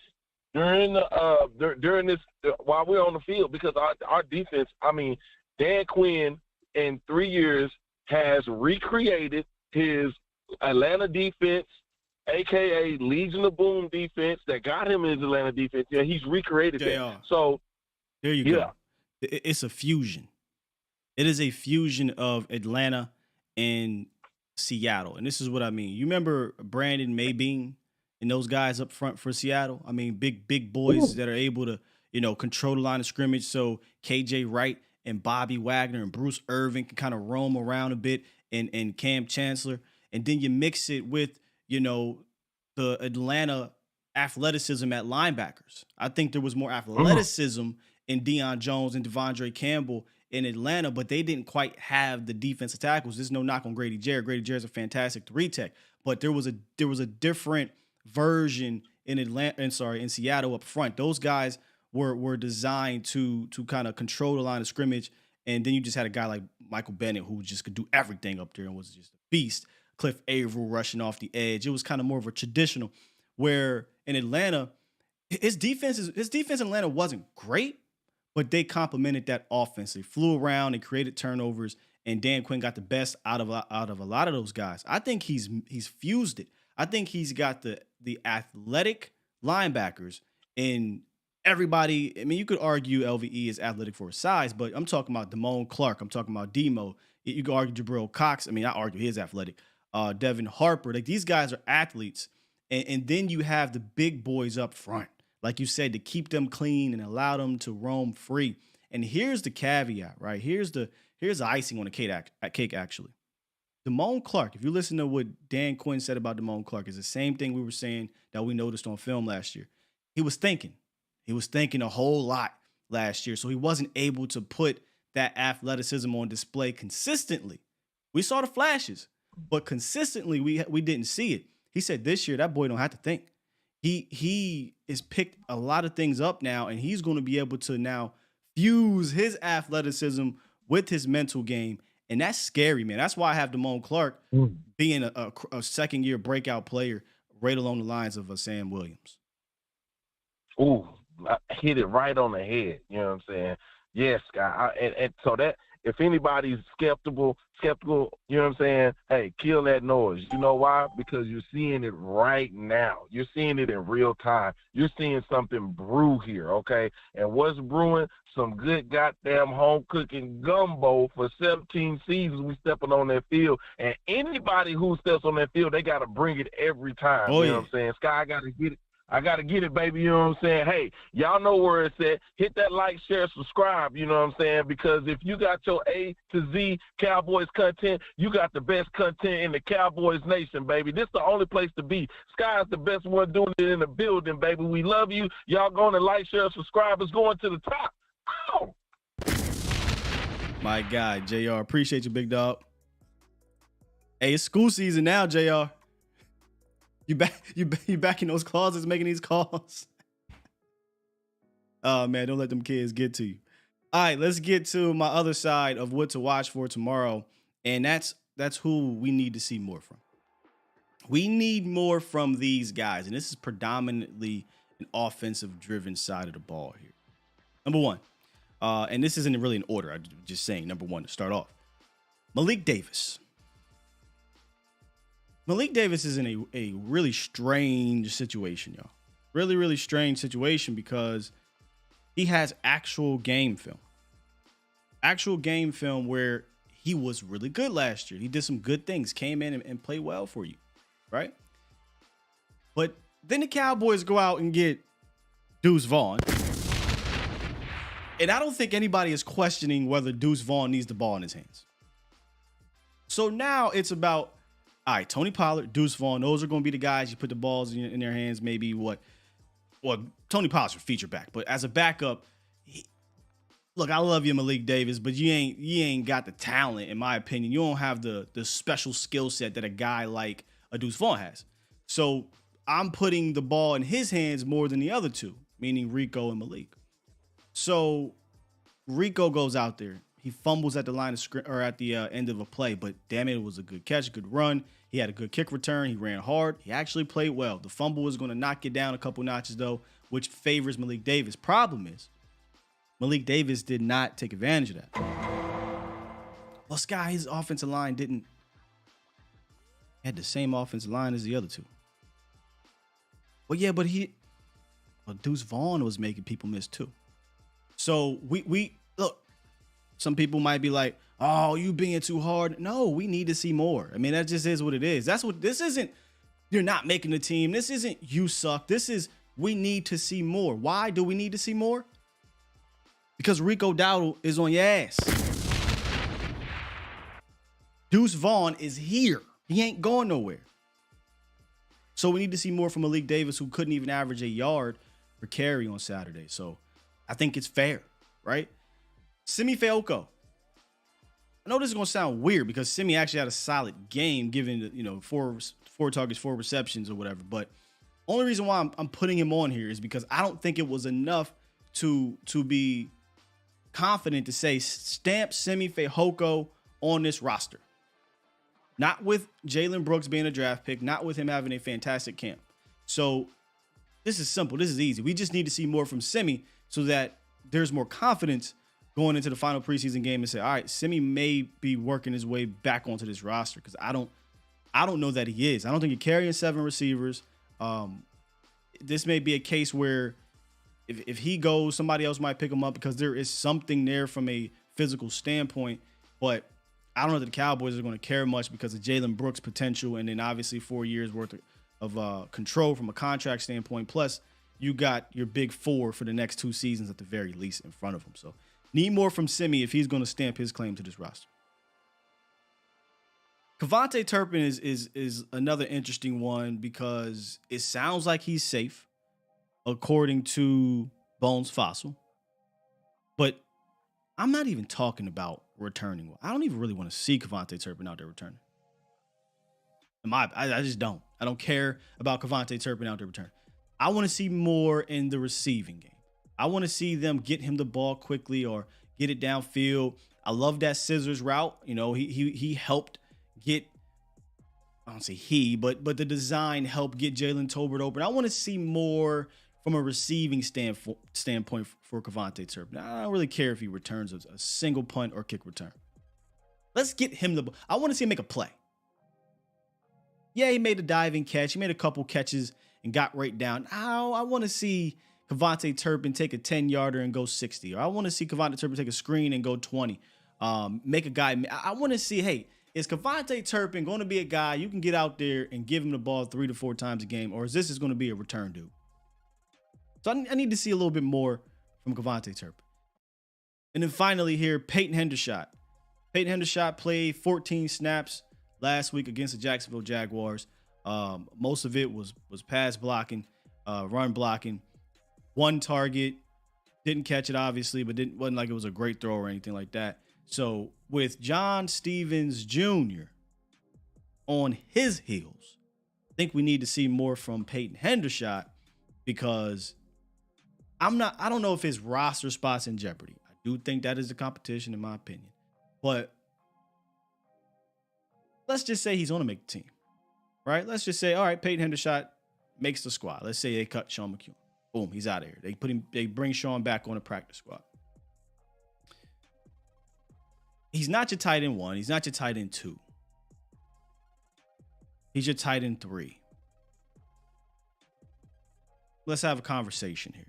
during this while we're on the field, because our defense, I mean, Dan Quinn in 3 years has recreated his Atlanta defense a.k.a. Legion of Boom defense that got him in his Atlanta defense. Yeah, he's recreated that. So there you go. It's a fusion. It is a fusion of Atlanta and Seattle. And this is what I mean. You remember Brandon Maybean and those guys up front for Seattle? I mean, big boys that are able to, control the line of scrimmage. So KJ Wright and Bobby Wagner and Bruce Irvin can kind of roam around a bit, and Cam Chancellor. And then you mix it with, the Atlanta athleticism at linebackers. I think there was more athleticism in Deion Jones and Devondre Campbell in Atlanta, but they didn't quite have the defensive tackles. There's no knock on Grady Jarrett. Grady Jarrett's a fantastic 3-tech, but there was a different version in Seattle up front. Those guys were designed to kind of control the line of scrimmage, and then you just had a guy like Michael Bennett who just could do everything up there and was just a beast. Cliff Averill rushing off the edge. It was kind of more of a traditional, where in Atlanta, his defense in Atlanta wasn't great, but they complemented that offense. They flew around and created turnovers, and Dan Quinn got the best out of a lot of those guys. I think he's fused it. I think he's got the athletic linebackers, and everybody. I mean, you could argue LVE is athletic for his size, but I'm talking about Damone Clark. I'm talking about Demo. You could argue Jabril Cox. I mean, I argue he is athletic. Devin Harper. Like, these guys are athletes, and then you have the big boys up front, like you said, to keep them clean and allow them to roam free. And here's the caveat, right? Here's the icing on the cake, actually. Damone Clark, if you listen to what Dan Quinn said about Damone Clark, is the same thing we were saying that we noticed on film last year. He was thinking a whole lot last year, so he wasn't able to put that athleticism on display consistently. We saw the flashes, but consistently we didn't see it. He said this year that boy don't have to think. He has picked a lot of things up now, and he's going to be able to now fuse his athleticism with his mental game, and that's scary, man. That's why I have Damone Clark being a second-year breakout player right along the lines of Sam Williams. Ooh, I hit it right on the head. You know what I'm saying? Yes, Scott. And so that if anybody's skeptical, you know what I'm saying? Hey, kill that noise. You know why? Because you're seeing it right now. You're seeing it in real time. You're seeing something brew here, okay? And what's brewing? Some good goddamn home cooking gumbo for 17 seasons we stepping on that field. And anybody who steps on that field, they got to bring it every time. You know what I'm saying? Sky, I got to get it, baby. You know what I'm saying? Hey, y'all know where it's at. Hit that like, share, subscribe, you know what I'm saying? Because if you got your A to Z Cowboys content, you got the best content in the Cowboys nation, baby. This is the only place to be. Sky's the best one doing it in the building, baby. We love you. Y'all going to like, share, subscribe. It's going to the top. Oh! My guy, JR. Appreciate you, big dog. Hey, it's school season now, JR. You back in those closets making these calls. Oh man, don't let them kids get to you. All right, let's get to my other side of what to watch for tomorrow, and that's who we need to see more from. We need more from these guys, and this is predominantly an offensive-driven side of the ball here. Number one, and this isn't really in order. I'm just saying number one to start off. Malik Davis. Malik Davis is in a really strange situation, y'all. Really, really strange situation because he has actual game film. Actual game film where he was really good last year. He did some good things, came in and played well for you, right? But then the Cowboys go out and get Deuce Vaughn. And I don't think anybody is questioning whether Deuce Vaughn needs the ball in his hands. So now it's about, all right, Tony Pollard, Deuce Vaughn, those are going to be the guys you put the balls in their hands. Maybe Tony Pollard's a feature back, but as a backup, look, I love you, Malik Davis, but you ain't got the talent, in my opinion. You don't have the special skill set that a guy like a Deuce Vaughn has. So I'm putting the ball in his hands more than the other two, meaning Rico and Malik. So Rico goes out there. He fumbles at the line of or at the end of a play, but damn it was a good catch, a good run. He had a good kick return. He ran hard. He actually played well. The fumble was going to knock it down a couple notches, though, which favors Malik Davis. Problem is, Malik Davis did not take advantage of that. Well, his offensive line had the same offensive line as the other two. Well, yeah, but Deuce Vaughn was making people miss too. So we look, some people might be like, oh, you being too hard. No, we need to see more. I mean, that just is what it is. That's what this isn't. You're not making the team. This isn't you suck. This is we need to see more. Why do we need to see more? Because Rico Dowdle is on your ass. Deuce Vaughn is here. He ain't going nowhere. So we need to see more from Malik Davis, who couldn't even average a yard per carry on Saturday. So I think it's fair, right? Simi Fehoko. I know this is going to sound weird because Simi actually had a solid game given, four targets, 4 receptions or whatever. But only reason why I'm putting him on here is because I don't think it was enough to be confident to say stamp Simi Fehoko on this roster. Not with Jalen Brooks being a draft pick, not with him having a fantastic camp. So this is simple. This is easy. We just need to see more from Simi so that there's more confidence going into the final preseason game and say, all right, Simi may be working his way back onto this roster because I don't know that he is. I don't think he's carrying 7 receivers. This may be a case where if he goes, somebody else might pick him up because there is something there from a physical standpoint. But I don't know that the Cowboys are going to care much because of Jalen Brooks' potential and then obviously 4 years worth of control from a contract standpoint. Plus, you got your big 4 for the next 2 seasons at the very least in front of him. So need more from Simi if he's going to stamp his claim to this roster. Kevontae Turpin is another interesting one because it sounds like he's safe, according to Bones Fossil. But I'm not even talking about returning. I don't even really want to see Kevontae Turpin out there returning. I just don't. I don't care about Kevontae Turpin out there returning. I want to see more in the receiving game. I want to see them get him the ball quickly or get it downfield. I love that scissors route. He helped get, I don't say he, but the design helped get Jalen Tolbert open. I want to see more from a receiving standpoint for Kevontae Turpin. I don't really care if he returns a single punt or kick return. Let's get him the ball. I want to see him make a play. Yeah, he made a diving catch. He made a couple catches and got right down. I want to see Kevontae Turpin take a 10-yarder and go 60. Or I want to see Kevontae Turpin take a screen and go 20. Make a guy. I want to see, hey, is Kevontae Turpin going to be a guy you can get out there and give him the ball 3 to 4 times a game? Or is this going to be a return dude? So I need to see a little bit more from Kevontae Turpin. And then finally here, Peyton Hendershot. Peyton Hendershot played 14 snaps last week against the Jacksonville Jaguars. Most of it was pass blocking, run blocking. 1 target, didn't catch it obviously, but wasn't like it was a great throw or anything like that. So with John Stevens Jr. on his heels, I think we need to see more from Peyton Hendershot because I don't know if his roster spot's in jeopardy. I do think that is the competition in my opinion, but let's just say he's going to make the team, right? Let's just say, all right, Peyton Hendershot makes the squad. Let's say they cut Sean McKeon. Boom, he's out of here. They bring Sean back on the practice squad. He's not your tight end 1. He's not your tight end 2. He's your tight end 3. Let's have a conversation here.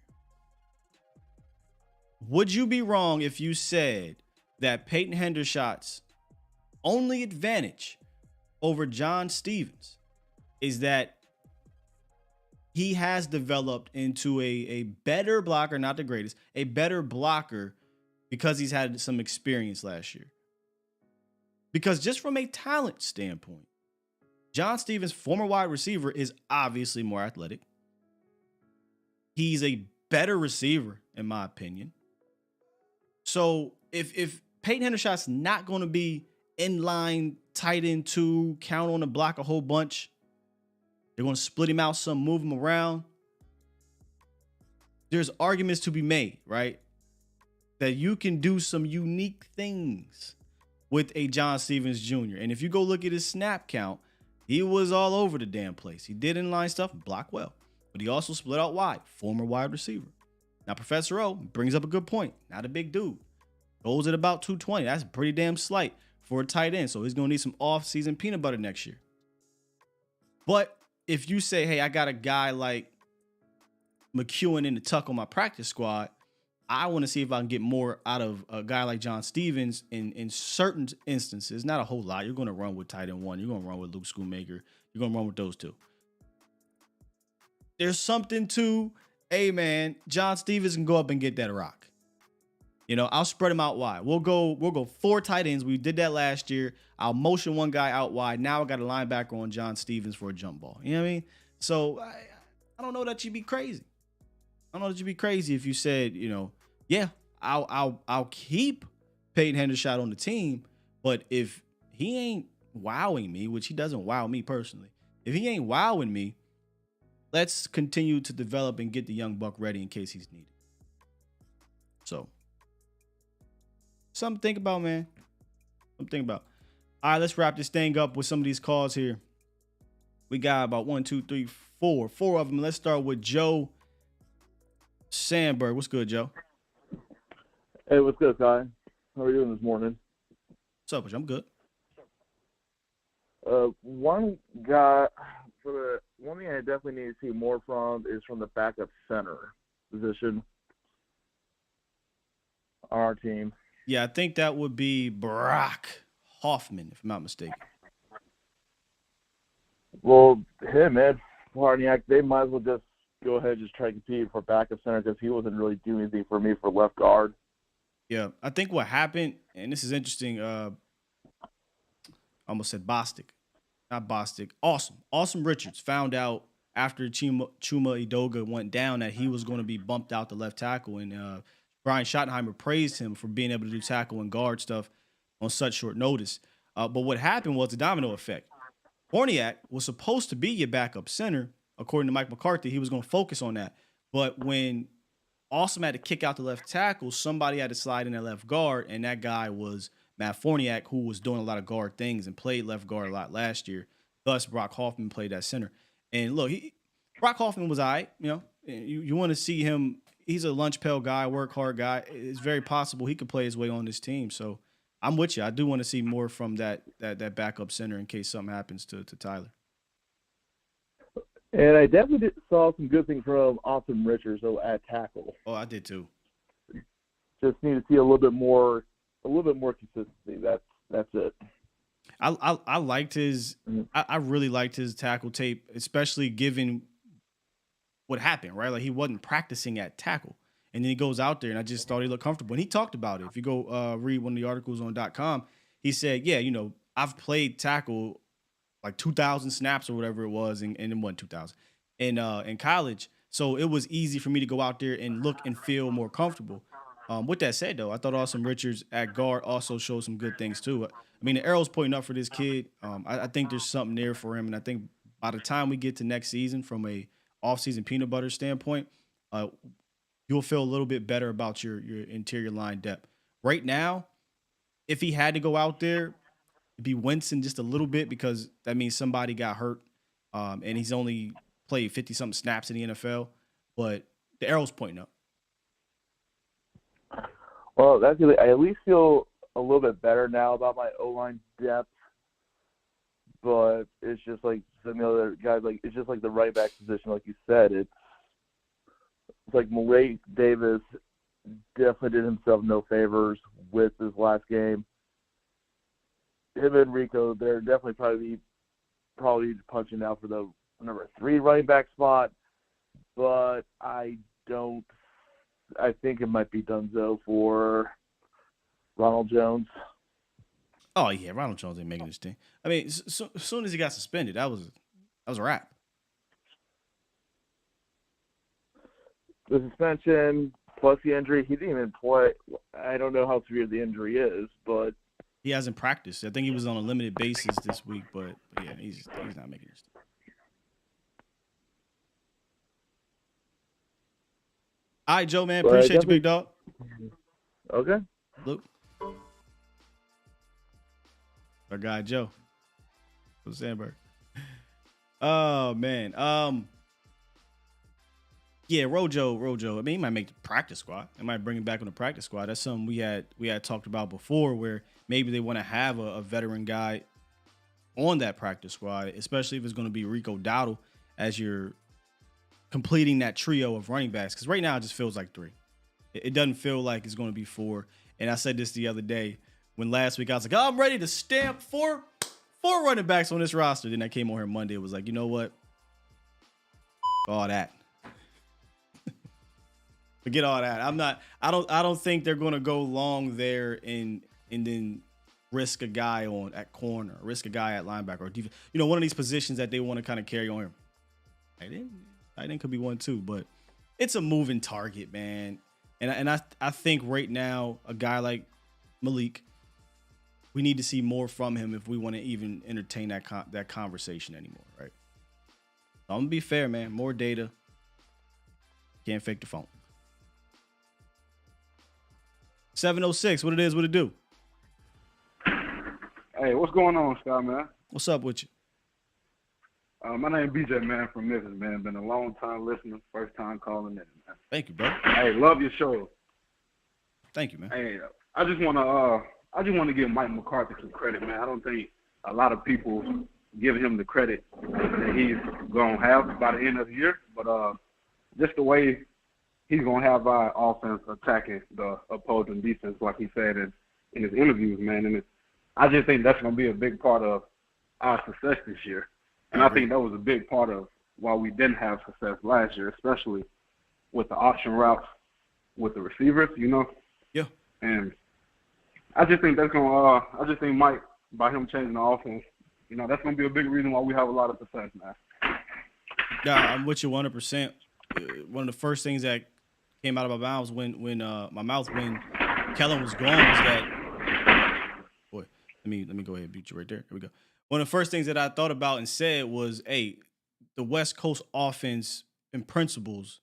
Would you be wrong if you said that Peyton Hendershot's only advantage over John Stevens is that he has developed into a better blocker, not the greatest, a better blocker because he's had some experience last year? Because just from a talent standpoint, John Stevens, former wide receiver, is obviously more athletic. He's a better receiver, in my opinion. So if Peyton Hendershot's not going to be in line, tight end 2, count on the block a whole bunch, they're going to split him out some, move him around. There's arguments to be made, right? That you can do some unique things with a John Stevens Jr. And if you go look at his snap count, he was all over the damn place. He did inline stuff and block well, but he also split out wide, former wide receiver. Now, Professor O brings up a good point. Not a big dude. Goes at about 220. That's pretty damn slight for a tight end. So he's going to need some off-season peanut butter next year. But if you say, hey, I got a guy like McEwen in the tuck on my practice squad, I want to see if I can get more out of a guy like John Stevens in certain instances. Not a whole lot. You're going to run with tight end one. You're going to run with Luke Schoonmaker. You're going to run with those two. There's something to, hey, man, John Stevens can go up and get that rock. You know, I'll spread him out wide. We'll go 4 tight ends. We did that last year. I'll motion one guy out wide. Now I got a linebacker on John Stevens for a jump ball. You know what I mean? So I don't know that you'd be crazy. I don't know that you'd be crazy if you said, you know, yeah, I'll keep Peyton Hendershot on the team, but if he ain't wowing me, which he doesn't wow me personally, if he ain't wowing me, let's continue to develop and get the young buck ready in case he's needed. So, something to think about, man. Something to think about. All right, let's wrap this thing up with some of these calls here. We got about 1, 2, 3, 4. 4 of them. Let's start with Joe Sandberg. What's good, Joe? Hey, what's good, Ty? How are you doing this morning? What's up, I'm good. One thing I definitely need to see more from is from the backup center position on our team. Yeah, I think that would be Brock Hoffman, if I'm not mistaken. Well, him, Ed Warniak, they might as well just go ahead and just try to compete for backup center because he wasn't really doing anything for me for left guard. Yeah, I think what happened, and this is interesting, I almost said Bostic. Not Bostic. Awesome Richards found out after Chuma Edoga went down that he was going to be bumped out to left tackle, and Brian Schottenheimer praised him for being able to do tackle and guard stuff on such short notice. But what happened was the domino effect. Horniak was supposed to be your backup center. According to Mike McCarthy, he was going to focus on that. But when Awesome had to kick out the left tackle, somebody had to slide in at left guard, and that guy was Matt Forniak, who was doing a lot of guard things and played left guard a lot last year. Thus, Brock Hoffman played that center. And look, Brock Hoffman was all right. You know, you want to see him. He's a lunch pail guy, work hard guy. It's very possible he could play his way on this team. So I'm with you. I do want to see more from that backup center in case something happens to Tyler. And I definitely saw some good things from Austin Richards though at tackle. Oh, I did too. Just need to see a little bit more consistency. That's it. I liked his. I really liked his tackle tape, especially given what happened. Right, like he wasn't practicing at tackle, and then he goes out there, and I just thought he looked comfortable. And he talked about it. If you go read one of the articles on .com, he said, "Yeah, you know, I've played tackle like 2,000 snaps or whatever it was, and then 2,000 in college. So it was easy for me to go out there and look and feel more comfortable." With that said, though, I thought Austin Richards at guard also showed some good things too. I mean, the arrow's pointing up for this kid. I think there's something there for him, and I think by the time we get to next season, from a offseason peanut butter standpoint, you'll feel a little bit better about your interior line depth. Right now, if he had to go out there, be wincing just a little bit because that means somebody got hurt, and he's only played 50-something snaps in the NFL. But the arrow's pointing up. Well, that's good. I at least feel a little bit better now about my O-line depth, but it's just like some of the other guys. Like it's just like the right back position, like you said. It's like Malik Davis definitely did himself no favors with his last game. Him and Rico, they're definitely probably punching out for the number 3 running back spot, but I think it might be Dunzo for Ronald Jones. Oh yeah, Ronald Jones ain't making this team. I mean, as soon as he got suspended, that was a wrap. The suspension plus the injury, he didn't even play. I don't know how severe the injury is, but he hasn't practiced. I think he was on a limited basis this week, but yeah, he's not making this team. All right, Joe, man. Appreciate you, big dog. Okay. Luke. Our guy, Joe. Sandberg. Oh, man. Yeah, Rojo. I mean, he might make the practice squad. They might bring him back on the practice squad. That's something we had talked about before, where maybe they want to have a veteran guy on that practice squad, especially if it's going to be Rico Dowdle as your completing that trio of running backs. Because right now it just feels like 3. It doesn't feel like it's going to be 4. And I said this the other day when last week I was like, oh, I'm ready to stamp four running backs on this roster. Then I came on here Monday. It was like, you know what? All that. Forget all that. I don't think they're going to go long there and then risk a guy at corner, risk a guy at linebacker, or defense. One of these positions that they want to kind of carry on here. I think could be one too, but it's a moving target, man. And I think right now a guy like Malik, we need to see more from him if we want to even entertain that conversation anymore, right? So I'm gonna be fair, man. More data. Can't fake the phone. 706. What it do? Hey, what's going on, Scott, man? What's up with you? My name is BJ, man, from Memphis, man. Been a long time listener, first time calling in, man. Thank you, bro. Hey, love your show. Thank you, man. Hey, I just want to give Mike McCarthy some credit, man. I don't think a lot of people give him the credit that he's gonna have by the end of the year, but just the way he's gonna have our offense attacking the opposing defense, like he said in his interviews, man. And I just think that's gonna be a big part of our success this year. And I think that was a big part of why we didn't have success last year, especially with the option routes with the receivers, Yeah. And I just think that's gonna. I just think Mike, by him changing the offense, that's gonna be a big reason why we have a lot of success, man. Yeah, I'm with you 100%. One of the first things that came out of my mouth when Kellen was gone was that. Boy, let me go ahead and beat you right there. Here we go. One of the first things that I thought about and said was, hey, the West Coast offense and principles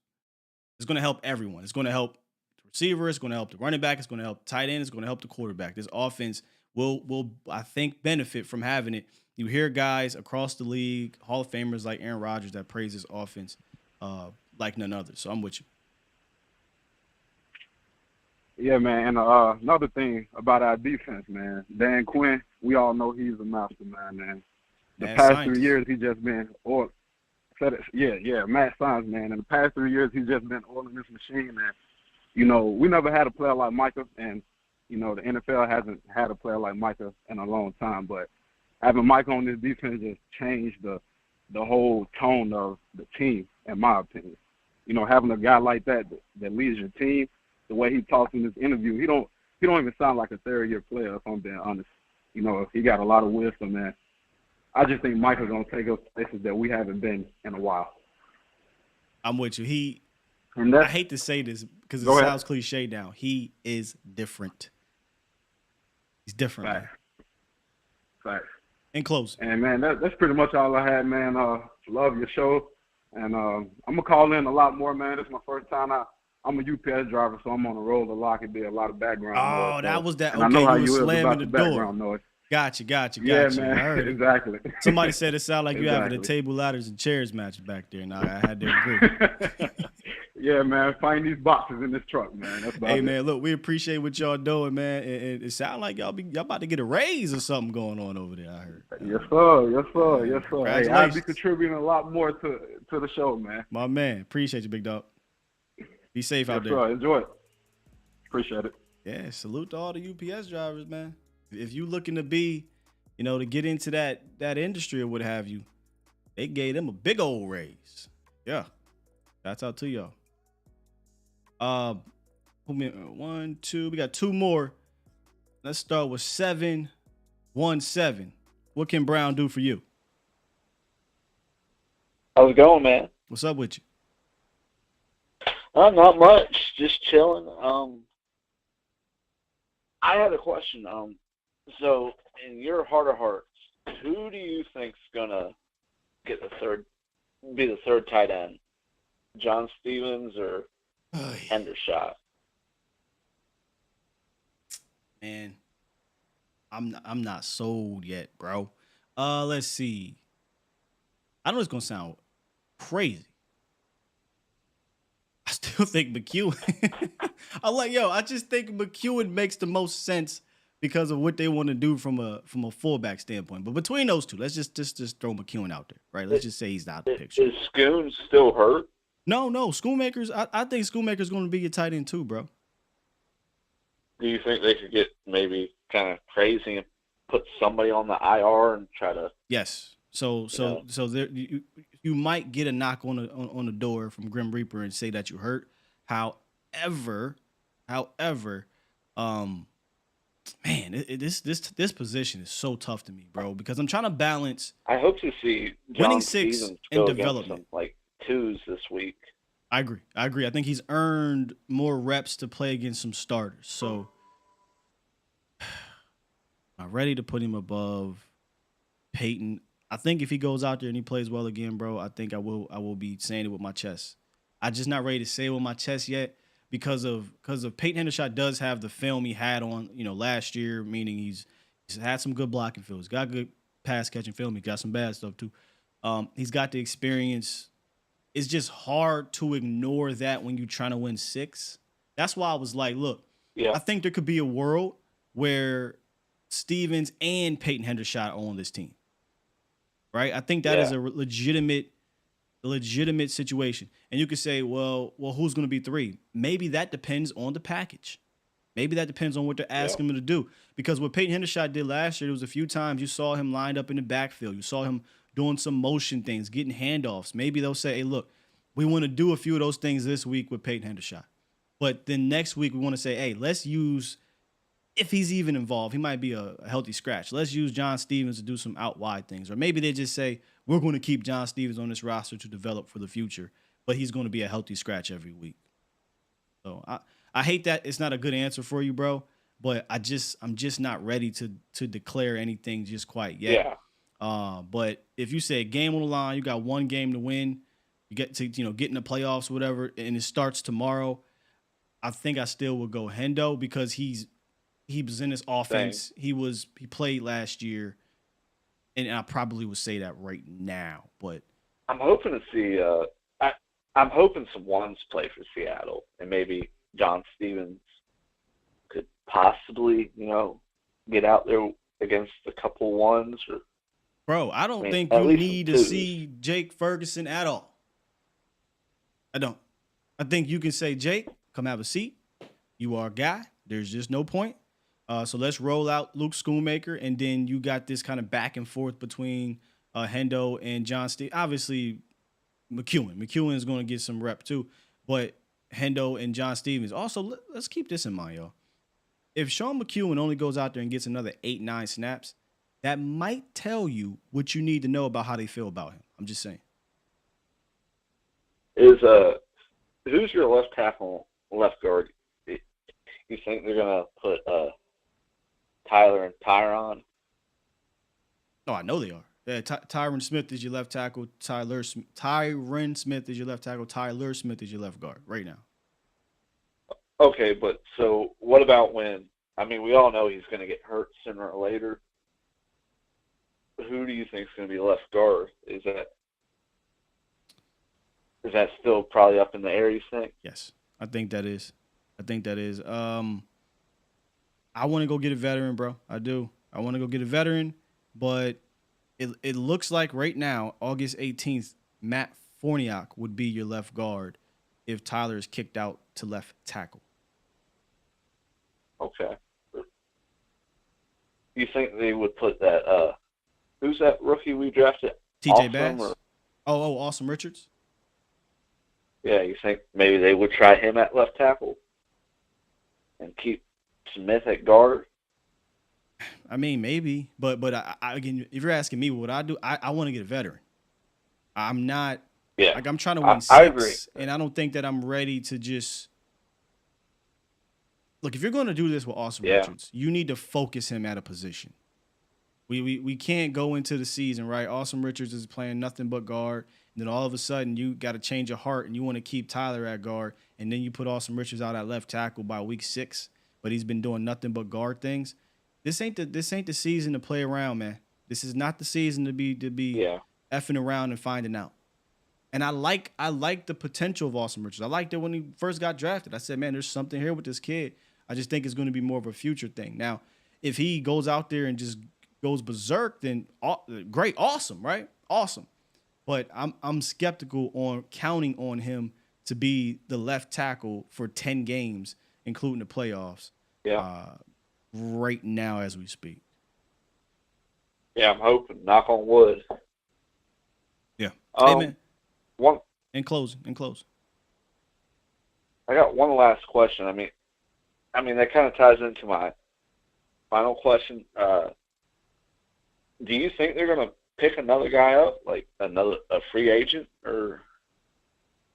is going to help everyone. It's going to help the receiver. It's going to help the running back. It's going to help the tight end. It's going to help the quarterback. This offense will I think, benefit from having it. You hear guys across the league, Hall of Famers like Aaron Rodgers, that praise this offense like none other. So I'm with you. Yeah, man. And another thing about our defense, man, Dan Quinn, we all know he's a mastermind, man. The past 3 years, he's just been mad science, man. In the past 3 years, he's just been oiling this machine, and we never had a player like Micah, and the NFL hasn't had a player like Micah in a long time. But having Micah on this defense just changed the whole tone of the team, in my opinion. Having a guy like that leads your team. The way he talks in this interview, he don't even sound like a third-year player, if I'm being honest. He got a lot of wisdom, man. I just think Micah's going to take us places that we haven't been in a while. I'm with you. I hate to say this because it sounds cliche now. He is different. He's different, man. Facts. In closing. And, man, that's pretty much all I had, man. Love your show. And I'm going to call in a lot more, man. This is my first time I'm a UPS driver, so I'm on the road a lot. It be a lot of background noise. Oh, that was that. And Okay, I know how you were slamming the door. Background noise. Gotcha. Yeah, man. I heard Exactly. Somebody said it sounded like you having a table, ladders, and chairs match back there. And I had to agree. Yeah, man. Find these boxes in this truck, man. That's about Hey, it. man, look, we appreciate what y'all doing, man. And it sounds like y'all about to get a raise or something going on over there, I heard. Yes, sir. Hey, I'll be contributing a lot more to the show, man. My man. Appreciate you, big dog. Be safe out there. Sir. Enjoy it. Appreciate it. Yeah, salute to all the UPS drivers, man. If you looking to be, to get into that industry or what have you, they gave them a big old raise. Yeah. That's out to y'all. 1, 2. We got 2 more. Let's start with 717. What can Brown do for you? How's it going, man? What's up with you? Not much. Just chilling. I had a question. So in your heart of hearts, who do you think's gonna be the third tight end? John Stevens or Hendershot? Man, I'm not sold yet, bro. Let's see. I know it's gonna sound crazy. I still think McEwen. I just think McEwen makes the most sense because of what they want to do from a fullback standpoint. But between those two, let's just throw McEwen out there, right? Let's just say he's out of the picture. Is Schoon still hurt? No, Schoonmaker's. I think Schoonmaker's going to be your tight end too, bro. Do you think they could get maybe kind of crazy and put somebody on the IR and try to? Yes. So there you might get a knock on the door from Grim Reaper and say that you hurt. However, man, this position is so tough to me, bro, because I'm trying to balance. I hope to see winning John 6 Stevens and go development. against some like 2s this week. I agree. I think he's earned more reps to play against some starters. So I'm ready to put him above Peyton. I think if he goes out there and he plays well again, bro, I think I will be saying it with my chest. I'm just not ready to say it with my chest yet because of Peyton Hendershot does have the film he had on, last year, meaning he's had some good blocking film. He's got good pass catching film. He got some bad stuff too. He's got the experience. It's just hard to ignore that when you're trying to win 6. That's why I was like, look, I think there could be a world where Stevens and Peyton Hendershot are on this team. Right? I think that is a legitimate situation. And you could say, well, who's going to be 3? Maybe that depends on the package. Maybe that depends on what they're asking him to do. Because what Peyton Hendershot did last year, there was a few times you saw him lined up in the backfield. You saw him doing some motion things, getting handoffs. Maybe they'll say, hey, look, we want to do a few of those things this week with Peyton Hendershot. But then next week we want to say, hey, let's use, if he's even involved, he might be a healthy scratch. Let's use John Stevens to do some out wide things. Or maybe they just say, we're going to keep John Stevens on this roster to develop for the future, but he's going to be a healthy scratch every week. So I hate that it's not a good answer for you, bro, but I'm just not ready to declare anything just quite yet. Yeah. But if you say game on the line, you got one game to win, you get to get in the playoffs, whatever, and it starts tomorrow, I think I still would go Hendo because he was in this offense. He played last year, and I probably would say that right now. But I'm hoping to see. I'm hoping some ones play for Seattle, and maybe John Stevens could possibly, get out there against a couple ones. Or, bro, I don't think you need to see Jake Ferguson at all. I don't. I think you can say, Jake, come have a seat. You are a guy. There's just no point. So let's roll out Luke Schoonmaker, and then you got this kind of back and forth between Hendo and John Stevens. Obviously, McEwen is going to get some rep too, but Hendo and John Stevens. Also, let's keep this in mind, y'all. If Sean McEwen only goes out there and gets another 8-9 snaps, that might tell you what you need to know about how they feel about him. I'm just saying. Who's your left tackle, left guard? You think they're gonna put Tyler and Tyron? Oh, I know they are. Yeah, Tyron Smith is your left tackle. Tyron Smith is your left tackle. Tyler Smith is your left guard right now. Okay, but so what about when? I mean, we all know he's going to get hurt sooner or later. Who do you think is going to be left guard? Is that still probably up in the air, you think? Yes, I think that is. I want to go get a veteran, bro. I do. I want to go get a veteran, but it looks like right now, August 18th, Matt Forniak would be your left guard if Tyler is kicked out to left tackle. Okay. You think they would put that who's that rookie we drafted? TJ Bass? Awesome Richards? Yeah, you think maybe they would try him at left tackle and keep Smith at guard? I mean, maybe, but I again, if you're asking me what I do, I want to get a veteran. I'm not. Yeah. Like I'm trying to win 6, I agree. and I don't think that I'm ready to just look. If you're going to do this with Awesome Richards, you need to focus him at a position. We can't go into the season, right? Awesome Richards is playing nothing but guard, and then all of a sudden you got to change your heart and you want to keep Tyler at guard, and then you put Awesome Richards out at left tackle by week 6, but he's been doing nothing but guard things. This ain't the season to play around, man. This is not the season to be effing around and finding out. And I like the potential of Awesome Richards. I liked it when he first got drafted. I said, man, there's something here with this kid. I just think it's going to be more of a future thing. Now, if he goes out there and just goes berserk, then great, awesome, right? Awesome. but I'm skeptical on counting on him to be the left tackle for 10 games, including the playoffs. Yeah. Right now as we speak. Yeah, I'm hoping. Knock on wood. Yeah. Hey, man. One. In closing. I got one last question. I mean, that kind of ties into my final question. Do you think they're going to pick another guy up, like a free agent, or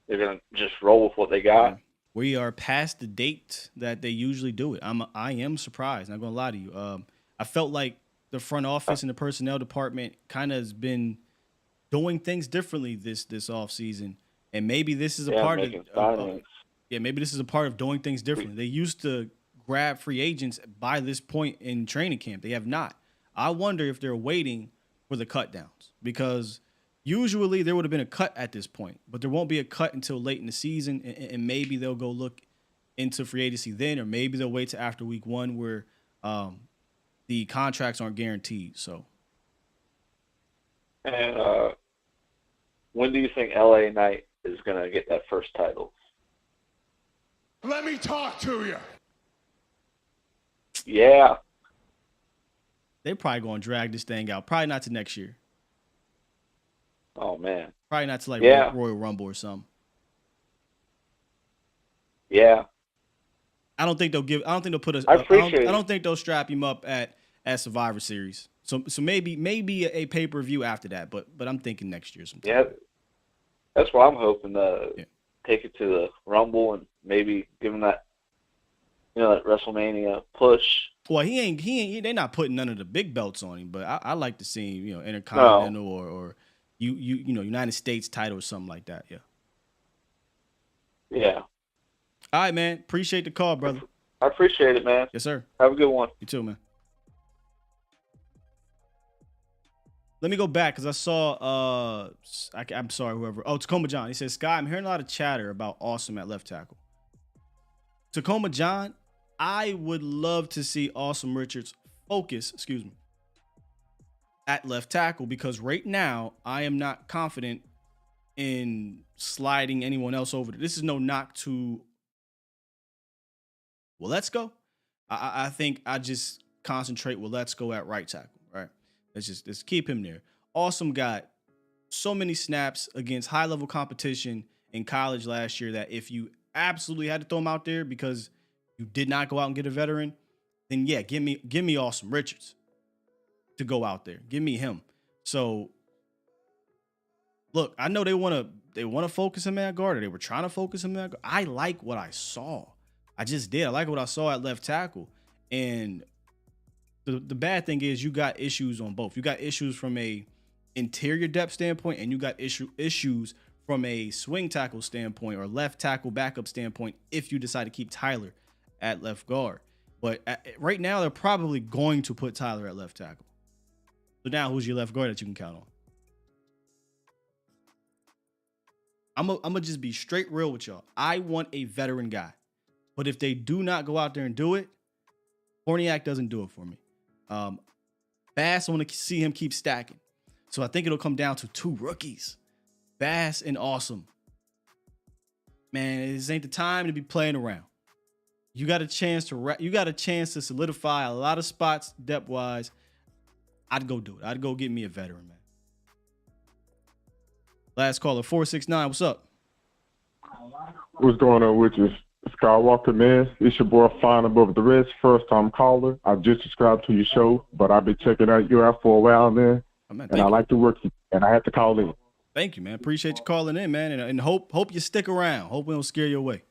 they're going to just roll with what they got? We are past the date that they usually do it. I am surprised. Not going to lie to you. I felt like the front office and the personnel department kind of has been doing things differently this offseason, and maybe this is a part of maybe this is a part of doing things differently. They used to grab free agents by this point in training camp. They have not. I wonder if they're waiting for the cut downs, because usually there would have been a cut at this point, but there won't be a cut until late in the season, and maybe they'll go look into free agency then, or maybe they'll wait till after week 1 where the contracts aren't guaranteed. So, and when do you think LA Knight is going to get that first title? Let me talk to you. Yeah. They're probably going to drag this thing out. Probably not to next year. Oh, man. Probably not to Royal Rumble or something. Yeah. I don't think they'll put us. I don't think they'll strap him up at Survivor Series. So maybe a pay-per-view after that, but I'm thinking next year sometime. Yeah. That's what I'm hoping to take it to the Rumble and maybe give him that, that WrestleMania push. Well, he ain't. They're not putting none of the big belts on him, but I like to see him, Intercontinental or United States title or something like that. Yeah. Yeah. All right, man. Appreciate the call, brother. I appreciate it, man. Yes, sir. Have a good one. You too, man. Let me go back because I saw, I'm sorry, whoever. Oh, Tacoma John. He says, Sky, I'm hearing a lot of chatter about Awesome at left tackle. Tacoma John, I would love to see Awesome Richards focus, at left tackle, because right now I am not confident in sliding anyone else over. This is no knock to, well, let's go. I think I just concentrate with let's go at right tackle, right? Let's keep him there. Awesome got so many snaps against high-level competition in college last year that if you absolutely had to throw him out there because you did not go out and get a veteran, then yeah, give me Awesome Richards to go out there. Give me him. So look, I know they want to focus him at guard, or they were trying to focus him at guard. I like what I saw. I just did. I like what I saw at left tackle. And the bad thing is you got issues on both. You got issues from a interior depth standpoint, and you got issues from a swing tackle standpoint or left tackle backup standpoint if you decide to keep Tyler at left guard. But right now, they're probably going to put Tyler at left tackle. So now who's your left guard that you can count on? I'm gonna just be straight real with y'all. I want a veteran guy. But if they do not go out there and do it, Horniak doesn't do it for me. Bass, I want to see him keep stacking. So I think it'll come down to 2 rookies, Bass and Awesome. Man, this ain't the time to be playing around. You got a chance to solidify a lot of spots depth-wise. I'd go do it. I'd go get me a veteran, man. Last caller, 469. What's up? What's going on with you? Skywalker, man. It's your boy Flying Above the Rest, first-time caller. I've just subscribed to your show, but I've been checking out you out for a while, man. Oh, man, and I like to work, and I had to call in. Thank you, man. Appreciate you calling in, man, and hope you stick around. Hope we don't scare you away.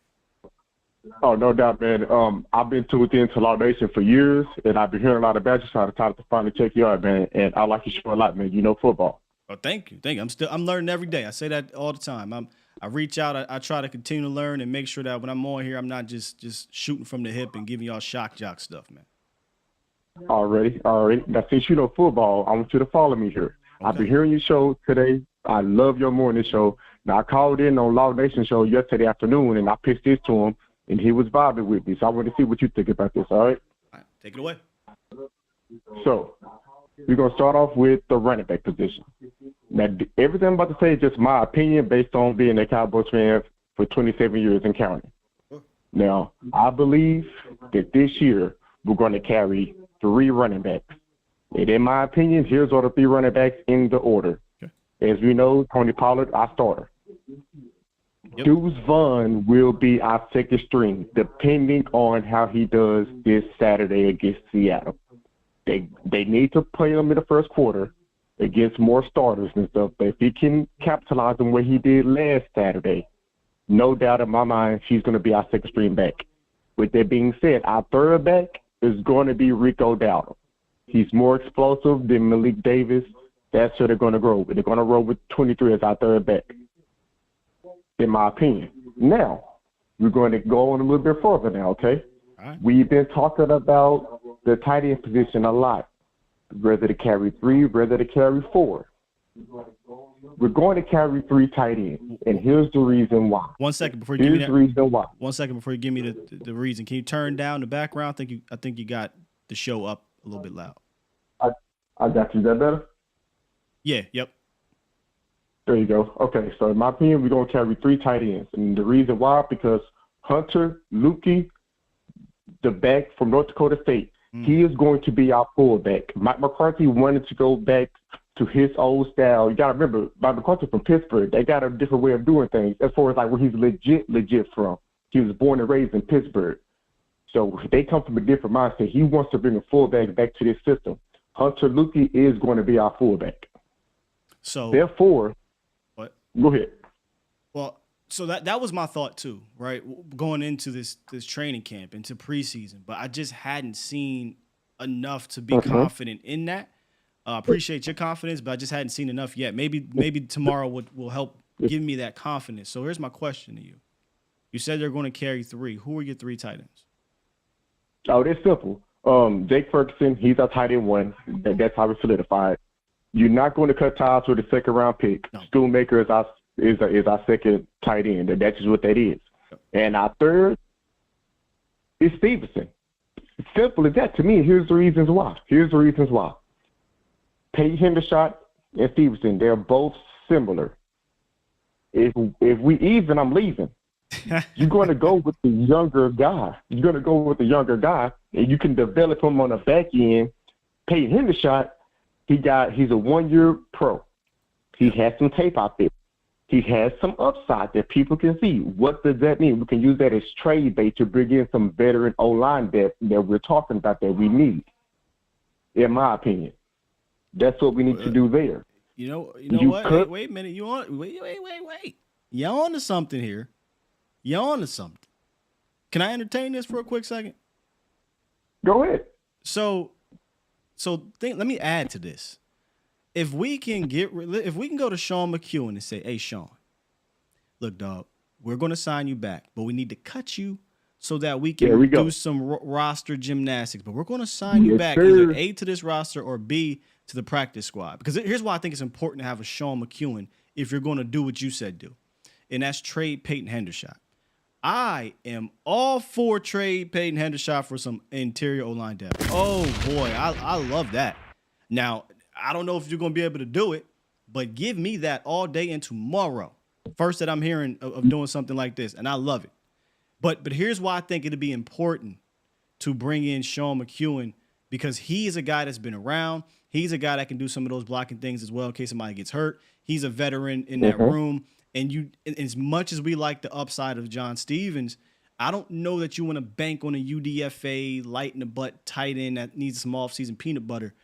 Oh, no doubt, man. I've been tuned into Law Nation for years, and I've been hearing a lot about you, so I decided to finally check you out, man. And I like your show a lot, man. You know football. Oh, thank you. I'm learning every day. I say that all the time. I reach out. I try to continue to learn and make sure that when I'm on here, I'm not just shooting from the hip and giving y'all shock jock stuff, man. Already. Now, since you know football, I want you to follow me here. Okay. I've been hearing your show today. I love your morning show. Now, I called in on Law Nation show yesterday afternoon, and I pitched this to him, and he was vibing with me. So I want to see what you think about this, all right? All right, take it away. So, we're going to start off with the running back position. Now, everything I'm about to say is just my opinion based on being a Cowboys fan for 27 years and counting. Now, I believe that this year we're going to carry 3 running backs. And in my opinion, here's all the 3 running backs in the order. Okay. As we know, Tony Pollard, our starter. Yep. Deuce Vaughn will be our second string, depending on how he does this Saturday against Seattle. They need to play him in the first quarter against more starters and stuff. But if he can capitalize on what he did last Saturday, no doubt in my mind, he's going to be our second string back. With that being said, our third back is going to be Rico Dowdle. He's more explosive than Malik Davis. That's who they're going to grow with. They're going to roll with 23 as our third back, in my opinion. Now, we're going to go on a little bit further now, okay? All right. We've been talking about the tight end position a lot, whether to carry 3, whether to carry 4. We're going to carry 3 tight ends, and here's the reason why. 1 second before you give me that. Here's the reason why. 1 second before you give me the reason. Can you turn down the background? I think you got the show up a little bit loud. I got you. Is that better? Yeah. Yep. There you go. Okay, so in my opinion, we're going to carry 3 tight ends, and the reason why, because Hunter Luque, the back from North Dakota State, he is going to be our fullback. Mike McCarthy wanted to go back to his old style. You got to remember, Mike McCarthy from Pittsburgh, they got a different way of doing things as far as like where he's legit from. He was born and raised in Pittsburgh. So they come from a different mindset. He wants to bring a fullback back to this system. Hunter Luque is going to be our fullback. So therefore, what? Go ahead. Well, so that was my thought too, right? Going into this training camp, into preseason, but I just hadn't seen enough to be confident in that. Appreciate your confidence, but I just hadn't seen enough yet. Maybe tomorrow will help give me that confidence. So here's my question to you. You said they're going to carry 3. Who are your 3 tight ends? Oh, that's simple. Jake Ferguson, he's our tight end 1. That's how we solidified. You're not going to cut ties with a second-round pick. No. Schoonmaker is our second tight end. That's just what that is. Yep. And our third is Stevenson. Simple as that to me. Here's the reasons why. Peyton Hendershot and Stevenson, they're both similar. If we even, I'm leaving. You're going to go with the younger guy. And you can develop him on the back end. Peyton Hendershot, he's a 1-year pro. He has some tape out there. He has some upside that people can see. What does that mean? We can use that as trade bait to bring in some veteran O-line depth that we're talking about that we need, in my opinion. That's what we need to do there. You know what? Wait a minute. Wait. You're on to something here. Can I entertain this for a quick second? Go ahead. So let me add to this. If we can go to Sean McEwen and say, "Hey, Sean, look, dog, we're going to sign you back, but we need to cut you so that we can do some roster gymnastics. But we're going to sign you back either A, to this roster, or B, to the practice squad." Because here's why I think it's important to have a Sean McEwen if you're going to do what you said do, and that's trade Peyton Hendershot. I am all for trade Peyton Hendershot for some interior O-line depth. Oh, boy, I love that. Now, I don't know if you're going to be able to do it, but give me that all day and tomorrow. First that I'm hearing of doing something like this, and I love it. But here's why I think it'd be important to bring in Sean McEwen, because he's a guy that's been around. He's a guy that can do some of those blocking things as well in case somebody gets hurt. He's a veteran in that room. And as much as we like the upside of John Stevens, I don't know that you want to bank on a UDFA light in the butt tight end that needs some offseason peanut butter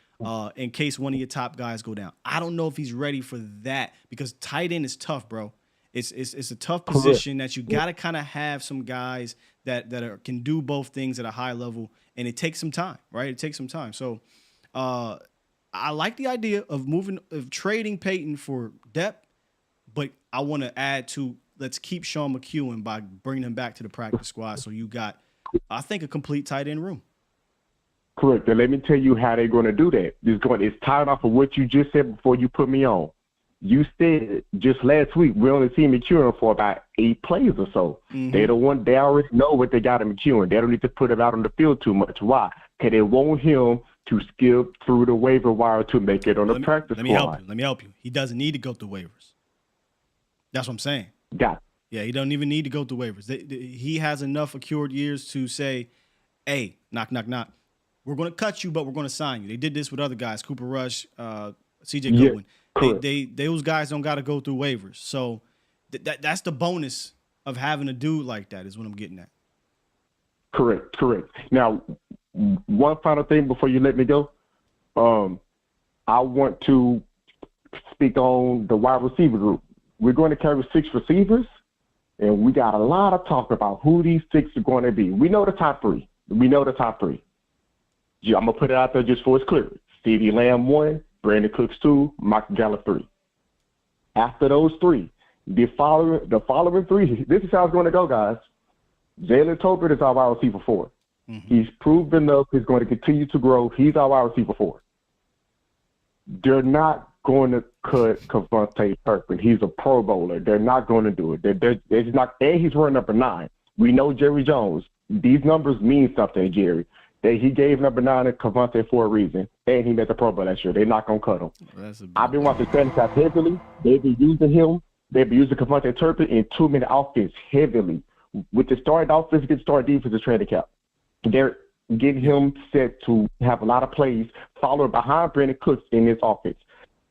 in case one of your top guys go down. I don't know if he's ready for that, because tight end is tough, bro. It's a tough position that you got to kind of have some guys that can do both things at a high level, and it takes some time, right? It takes some time. So I like the idea of trading Peyton for depth, but I want to add to, let's keep Sean McEwen by bringing him back to the practice squad. So you got, I think, a complete tight end room. Correct. And let me tell you how they're going to do that. It's tied off of what you just said before you put me on. You said just last week we only see McEwen for about 8 plays or so. Mm-hmm. They already know what they got in McEwen. They don't need to put him out on the field too much. Why? Because they want him to skip through the waiver wire to make it on the practice squad. Let me help you. He doesn't need to go through waivers. That's what I'm saying. Got it. Yeah, he doesn't even need to go through waivers. He has enough accrued years to say, hey, knock, knock, knock. We're going to cut you, but we're going to sign you. They did this with other guys, Cooper Rush, C.J. Goodwin. Those guys don't got to go through waivers. So that's the bonus of having a dude like that is what I'm getting at. Correct. Now, one final thing before you let me go. I want to speak on the wide receiver group. We're going to carry 6 receivers, and we got a lot of talk about who these 6 are going to be. We know the top 3. I'm going to put it out there just for its clear. CeeDee Lamb 1, Brandon Cooks 2, Michael Gallup 3. After those 3, the following 3, this is how it's going to go, guys. Jalen Tolbert is our wide receiver 4. Mm-hmm. He's proven enough. He's going to continue to grow. He's our wide receiver 4. They're not going to cut Kevontae Turpin. He's a Pro Bowler. They're not going to do it. They're just not. And he's wearing number 9. We know Jerry Jones. These numbers mean something, Jerry. He gave number 9 to Kevontae for a reason, and he made the Pro Bowl last year. They're not going to cut him. I've been watching training camp heavily. They've been using him. They've been using Kevontae Turpin in 2-minute offense heavily. With the starting offense against starting defense is training camp. They're getting him set to have a lot of plays following behind Brandon Cooks in his offense.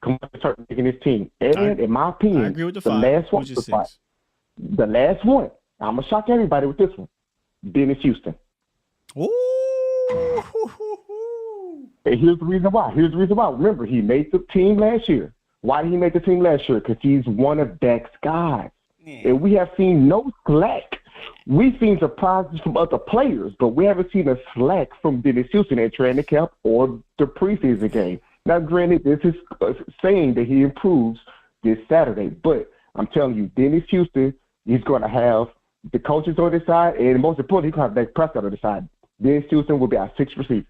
Kevontae Turpin making his team. And in my opinion, I agree with the last one, the last one, I'm going to shock everybody with this one, Dennis Houston. Ooh. And here's the reason why. Remember, he made the team last year. Why did he make the team last year? Because he's one of Dak's guys. And we have seen no slack. We've seen surprises from other players, but we haven't seen a slack from Dennis Houston at training camp or the preseason game. Now, granted, this is saying that he improves this Saturday, but I'm telling you, Dennis Houston, he's going to have the coaches on his side, and most importantly, he's going to have Dak Prescott on his side. Dennis Houston will be our 6th receiver.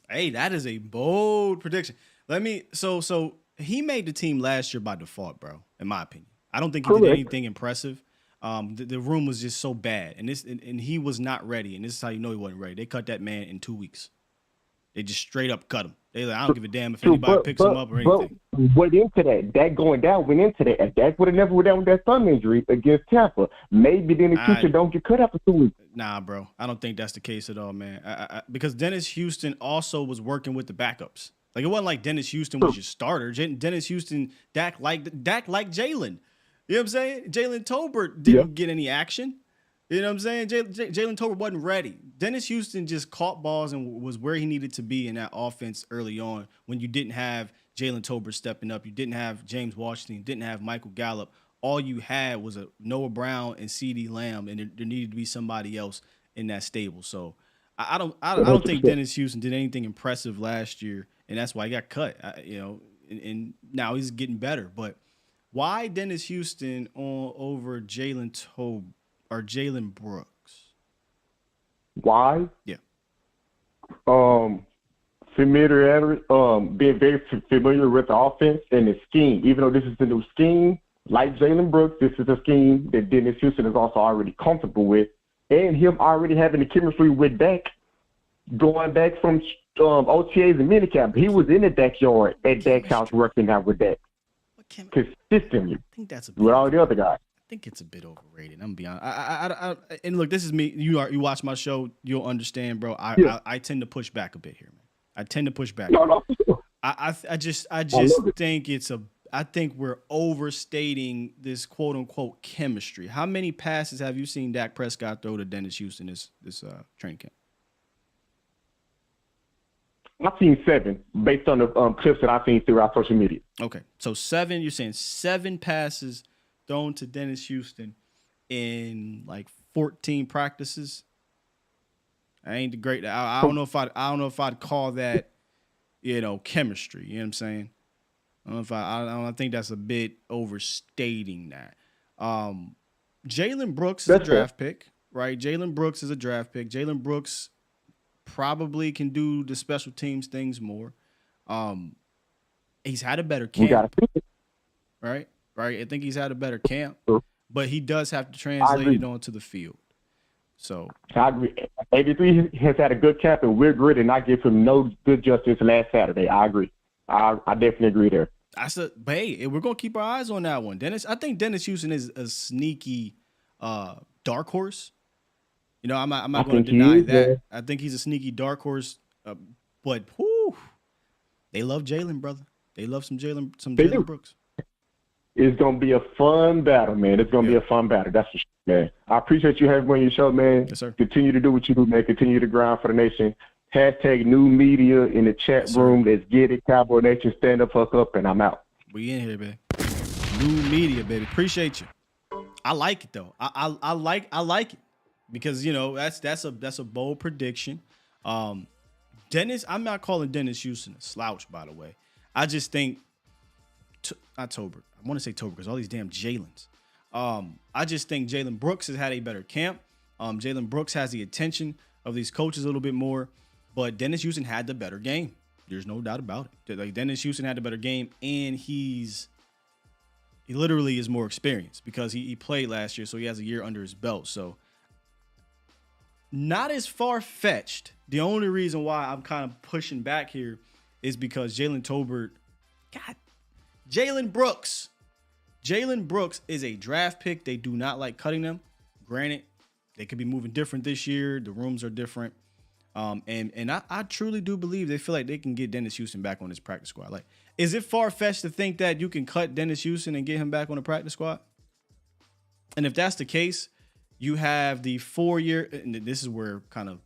Hey, that is a bold prediction. So he made the team last year by default, bro, in my opinion. I don't think he did anything impressive. The room was just so bad, and he was not ready. And this is how you know he wasn't ready. They cut that man in 2 weeks. They just straight up cut him. They like, I don't give a damn if anybody picks him up or anything. But went into that. Dak going down went into that. If Dak would have never went down with that thumb injury against Tampa, maybe Dennis Houston don't get cut after 2 weeks. Nah, bro. I don't think that's the case at all, man. Because Dennis Houston also was working with the backups. Like, it wasn't like Dennis Houston was your starter. Dennis Houston, Dak liked Jalen. You know what I'm saying? Jalen Tolbert didn't get any action. You know what I'm saying? Jalen Tolbert wasn't ready. Dennis Houston just caught balls and was where he needed to be in that offense early on when you didn't have Jalen Tolbert stepping up. You didn't have James Washington. You didn't have Michael Gallup. All you had was a Noah Brown and CeeDee Lamb, and there needed to be somebody else in that stable. So I don't think Dennis Houston did anything impressive last year, and that's why he got cut. And now he's getting better. But why Dennis Houston over Jalen Brooks? Why? Yeah. Familiarity, being very familiar with the offense and the scheme. Even though this is the new scheme, like Jalen Brooks, this is a scheme that Dennis Houston is also already comfortable with, and him already having the chemistry with Dak, going back from OTAs and minicamp. He was in the Dak yard at Dak's house working out with Dak consistently. I think that's with all the other guys. I think it's a bit overrated. I'm gonna be honest. And look, this is me. You watch my show, you'll understand, bro. I tend to push back a bit here, man. I tend to push back. No. I just think I think we're overstating this quote unquote chemistry. How many passes have you seen Dak Prescott throw to Dennis Houston this training camp? I've seen 7 based on the clips that I've seen throughout social media. Okay, so 7. You're saying 7 passes thrown to Dennis Houston in like 14 practices. I ain't the great. I don't know if I'd call that, chemistry. You know what I'm saying? I think that's a bit overstating that. Jalen Brooks is a draft pick, right? Jalen Brooks is a draft pick. Jalen Brooks probably can do the special teams things more. He's had a better camp, right? I think he's had a better camp, but he does have to translate it onto the field. So I agree. 83 has had a good cap, and we're gritty, and I give him no good justice last Saturday. I agree. I definitely agree there. But hey, we're gonna keep our eyes on that one. I think Dennis Houston is a sneaky dark horse. You know, I'm not going to deny that. Yeah. I think he's a sneaky dark horse. But they love Jalen, brother. They love some Jalen Brooks. It's going to be a fun battle, man. It's going to be a fun battle. That's for sure, man. I appreciate you having me on your show, man. Yes, sir. Continue to do what you do, man. Continue to grind for the nation. Hashtag new media in the chat room. Let's get it. Cowboy Nation, stand up, fuck up, and I'm out. We in here, baby. New media, baby. Appreciate you. I like it, though. I like it because, you know, that's a bold prediction. Dennis, I'm not calling Dennis Houston a slouch, by the way. I just think not Tolbert. I want to say Tolbert because all these damn Jalen's. I just think Jalen Brooks has had a better camp. Jalen Brooks has the attention of these coaches a little bit more, but Dennis Houston had the better game. There's no doubt about it. Like Dennis Houston had the better game, and he literally is more experienced because he played last year, so he has a year under his belt. So not as far-fetched. The only reason why I'm kind of pushing back here is because Jalen Brooks. Jalen Brooks is a draft pick. They do not like cutting them. Granted, they could be moving different this year. The rooms are different. And I truly do believe they feel like they can get Dennis Houston back on his practice squad. Like, is it far-fetched to think that you can cut Dennis Houston and get him back on the practice squad? And if that's the case, you have the 4-year, and this is where kind of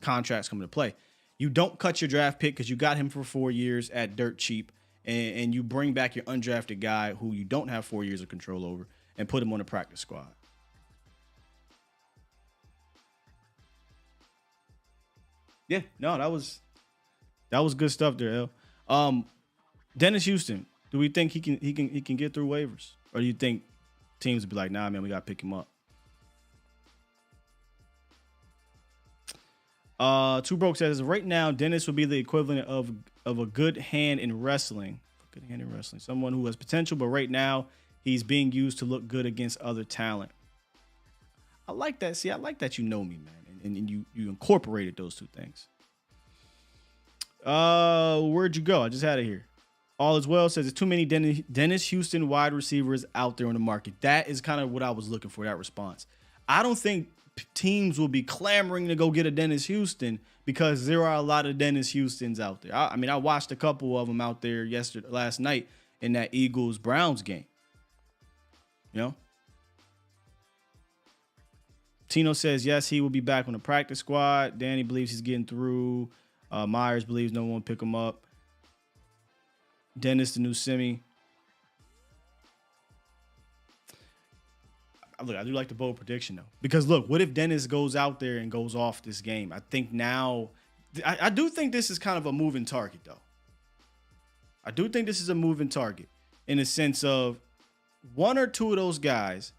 contracts come into play. You don't cut your draft pick because you got him for 4 years at dirt cheap, and you bring back your undrafted guy who you don't have 4 years of control over and put him on the practice squad. Yeah, no, that was good stuff there, L. Dennis Houston, do we think he can get through waivers, or do you think teams would be like, nah, man, we gotta pick him up? Two Broke says right now Dennis would be the equivalent of a good hand in wrestling. Good hand in wrestling, someone who has potential, but right now he's being used to look good against other talent. I like that. See, I like that you know me, man, and you incorporated those two things. Where'd you go? I just had it here. All is well says there's too many Dennis Houston wide receivers out there on the market. That is kind of what I was looking for, that response. I don't think teams will be clamoring to go get a Dennis Houston because there are a lot of Dennis Houstons out there. I mean, I watched a couple of them out there last night in that Eagles-Browns game. You know? Tino says, yes, he will be back on the practice squad. Danny believes he's getting through. Myers believes no one will pick him up. Dennis, the new semi. Look, I do like the bold prediction, though. Because, look, what if Dennis goes out there and goes off this game? I think now – I do think this is kind of a moving target, though. I do think this is a moving target in the sense of one or two of those guys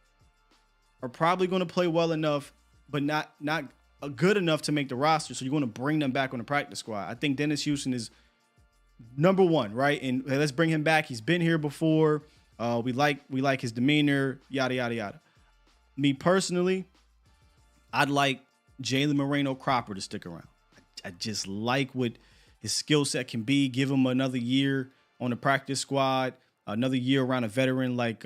are probably going to play well enough, but not good enough to make the roster, so you're going to bring them back on the practice squad. I think Dennis Houston is number one, right? And let's bring him back. He's been here before. We like his demeanor, yada, yada, yada. Me personally, I'd like Jalen Moreno-Cropper to stick around. I just like what his skill set can be. Give him another year on the practice squad, another year around a veteran like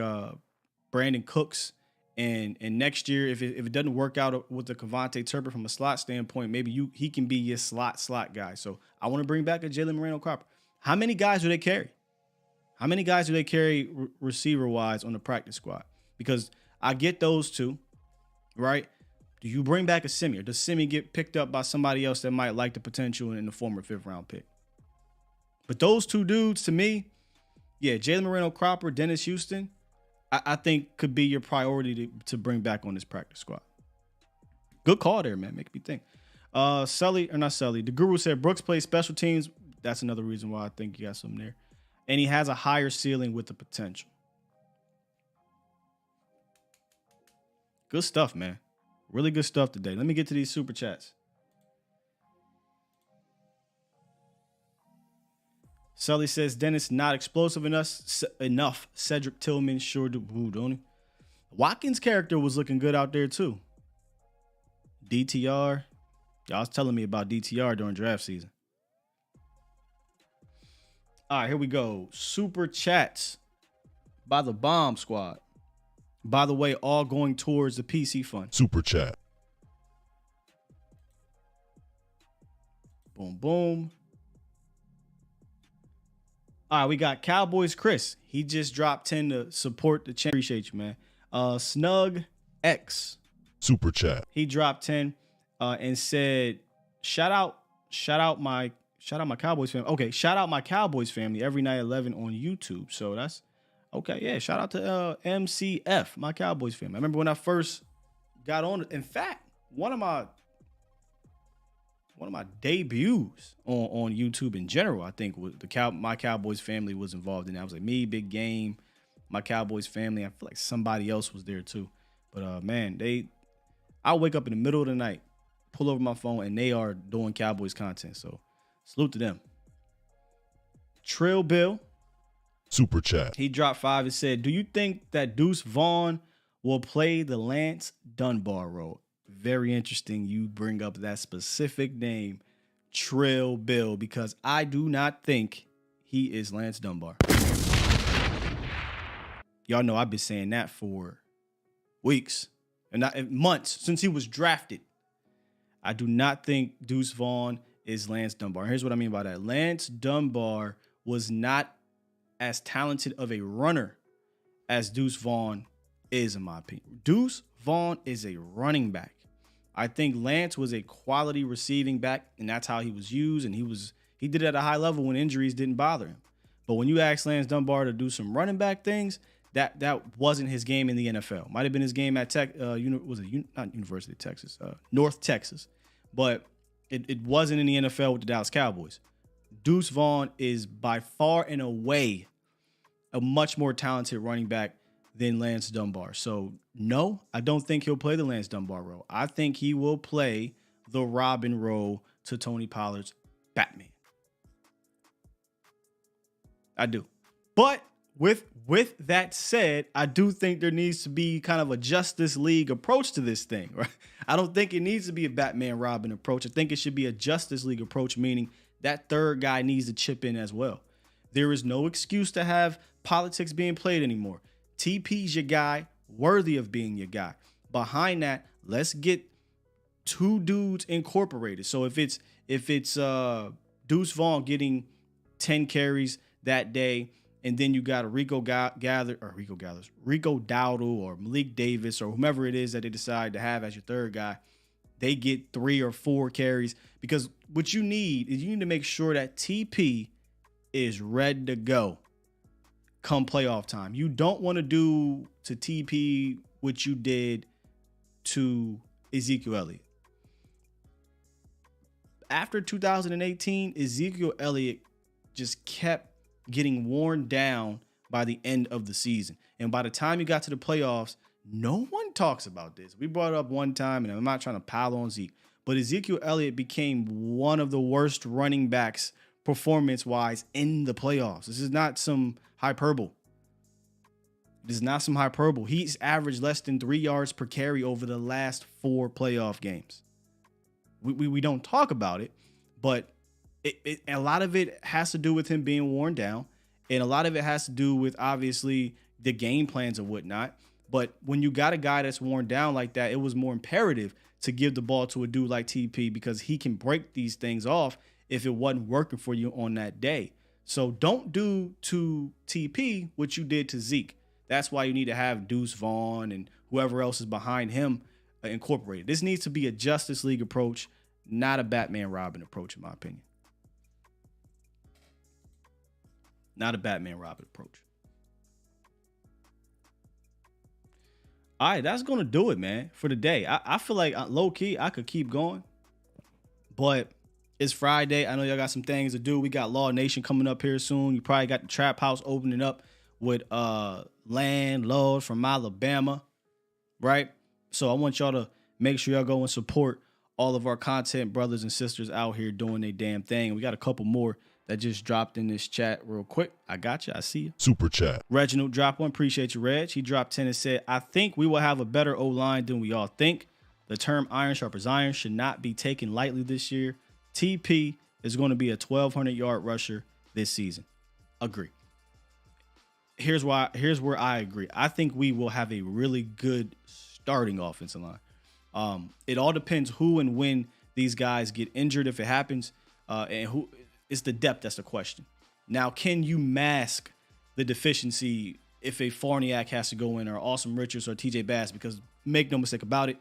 Brandon Cooks. And next year, if it doesn't work out with the Kavontae Turpin from a slot standpoint, maybe he can be your slot guy. So I want to bring back a Jalen Moreno-Cropper. How many guys do they carry? How many guys do they carry receiver-wise on the practice squad? Because I get those two, right? Do you bring back a Semi, or does Semi get picked up by somebody else that might like the potential in the former 5th-round pick? But those two dudes, to me, yeah, Jalen Moreno-Cropper, Dennis Houston, I think could be your priority to bring back on this practice squad. Good call there, man. Make me think. The Guru said Brooks plays special teams. That's another reason why I think you got something there. And he has a higher ceiling with the potential. Good stuff, man. Really good stuff today. Let me get to these super chats. Sully says Dennis not explosive enough. Cedric Tillman sure do, don't he? Watkins' character was looking good out there too. DTR. Y'all was telling me about DTR during draft season. All right, here we go. Super chats by the Bomb Squad. By the way, all going towards the PC fund. Super chat. Boom, boom. All right, we got Cowboys Chris. He just dropped 10 to support the channel. Appreciate you, man. Snug X. Super chat. He dropped 10 and said, shout out my Cowboys family. Okay, shout out my Cowboys family every night 11 on YouTube. So that's okay. Yeah, shout out to MCF, my Cowboys family. I remember when I first got on. In fact, one of my debuts on YouTube in general, I think, was my Cowboys family was involved in that. I was like me, Big Game, my Cowboys family. I feel like somebody else was there too. But man, I wake up in the middle of the night, pull over my phone, and they are doing Cowboys content. So salute to them. Trill Bill. Super chat. He dropped 5 and said, do you think that Deuce Vaughn will play the Lance Dunbar role? Very interesting you bring up that specific name, Trill Bill, because I do not think he is Lance Dunbar. Y'all know I've been saying that for weeks and not months since he was drafted. I do not think Deuce Vaughn is Lance Dunbar. Here's what I mean by that. Lance Dunbar was not as talented of a runner as Deuce Vaughn is, in my opinion. Deuce Vaughn is a running back. I think Lance was a quality receiving back, and that's how he was used, and he did it at a high level when injuries didn't bother him. But when you ask Lance Dunbar to do some running back things, that wasn't his game in the NFL. Might have been his game at not University of Texas, North Texas, but it wasn't in the NFL with the Dallas Cowboys. Deuce Vaughn is by far and away a much more talented running back than Lance Dunbar. So no, I don't think he'll play the Lance Dunbar role. I think he will play the Robin role to Tony Pollard's Batman. I do. But with that said, I do think there needs to be kind of a Justice League approach to this thing, right? I don't think it needs to be a Batman Robin approach. I think it should be a Justice League approach, meaning that third guy needs to chip in as well. There is no excuse to have politics being played anymore. TP's your guy, worthy of being your guy. Behind that, let's get two dudes incorporated. So if it's Deuce Vaughn getting 10 carries that day, and then you got Rico Dowdle or Malik Davis or whomever it is that they decide to have as your third guy, they get 3 or 4 carries. Because what you need is you need to make sure that TP is ready to go come playoff time. You don't want to do to TP what you did to Ezekiel Elliott. After 2018, Ezekiel Elliott just kept getting worn down by the end of the season. And by the time you got to the playoffs, no one talks about this. We brought it up one time, and I'm not trying to pile on Zeke, but Ezekiel Elliott became one of the worst running backs performance-wise in the playoffs. This is not some hyperbole. This is not some hyperbole. He's averaged less than 3 yards per carry over the last 4 playoff games. We don't talk about it, but a lot of it has to do with him being worn down, and a lot of it has to do with, obviously, the game plans and whatnot. But when you got a guy that's worn down like that, it was more imperative to give the ball to a dude like TP because he can break these things off if it wasn't working for you on that day. So don't do to TP what you did to Zeke. That's why you need to have Deuce Vaughn and whoever else is behind him incorporated. This needs to be a Justice League approach, not a Batman Robin approach, in my opinion. Not a Batman Robin approach. All right, that's going to do it, man, for the day. I feel like low-key I could keep going, but it's Friday. I know y'all got some things to do. We got Law Nation coming up here soon. You probably got the Trap House opening up with Landlord from Alabama, right? So I want y'all to make sure y'all go and support all of our content brothers and sisters out here doing their damn thing. We got a couple more that just dropped in this chat real quick. I got you. I see you. Super chat. Reginald dropped one. Appreciate you, Reg. He dropped 10 and said, I think we will have a better O-line than we all think. The term iron sharpens iron should not be taken lightly this year. TP is going to be a 1,200-yard rusher this season. Agree. Here's where I agree. I think we will have a really good starting offensive line. It all depends who and when these guys get injured, if it happens, and who. It's the depth that's the question. Now, can you mask the deficiency if a Farniak has to go in, or Awesome Richards, or TJ Bass? Because make no mistake about it,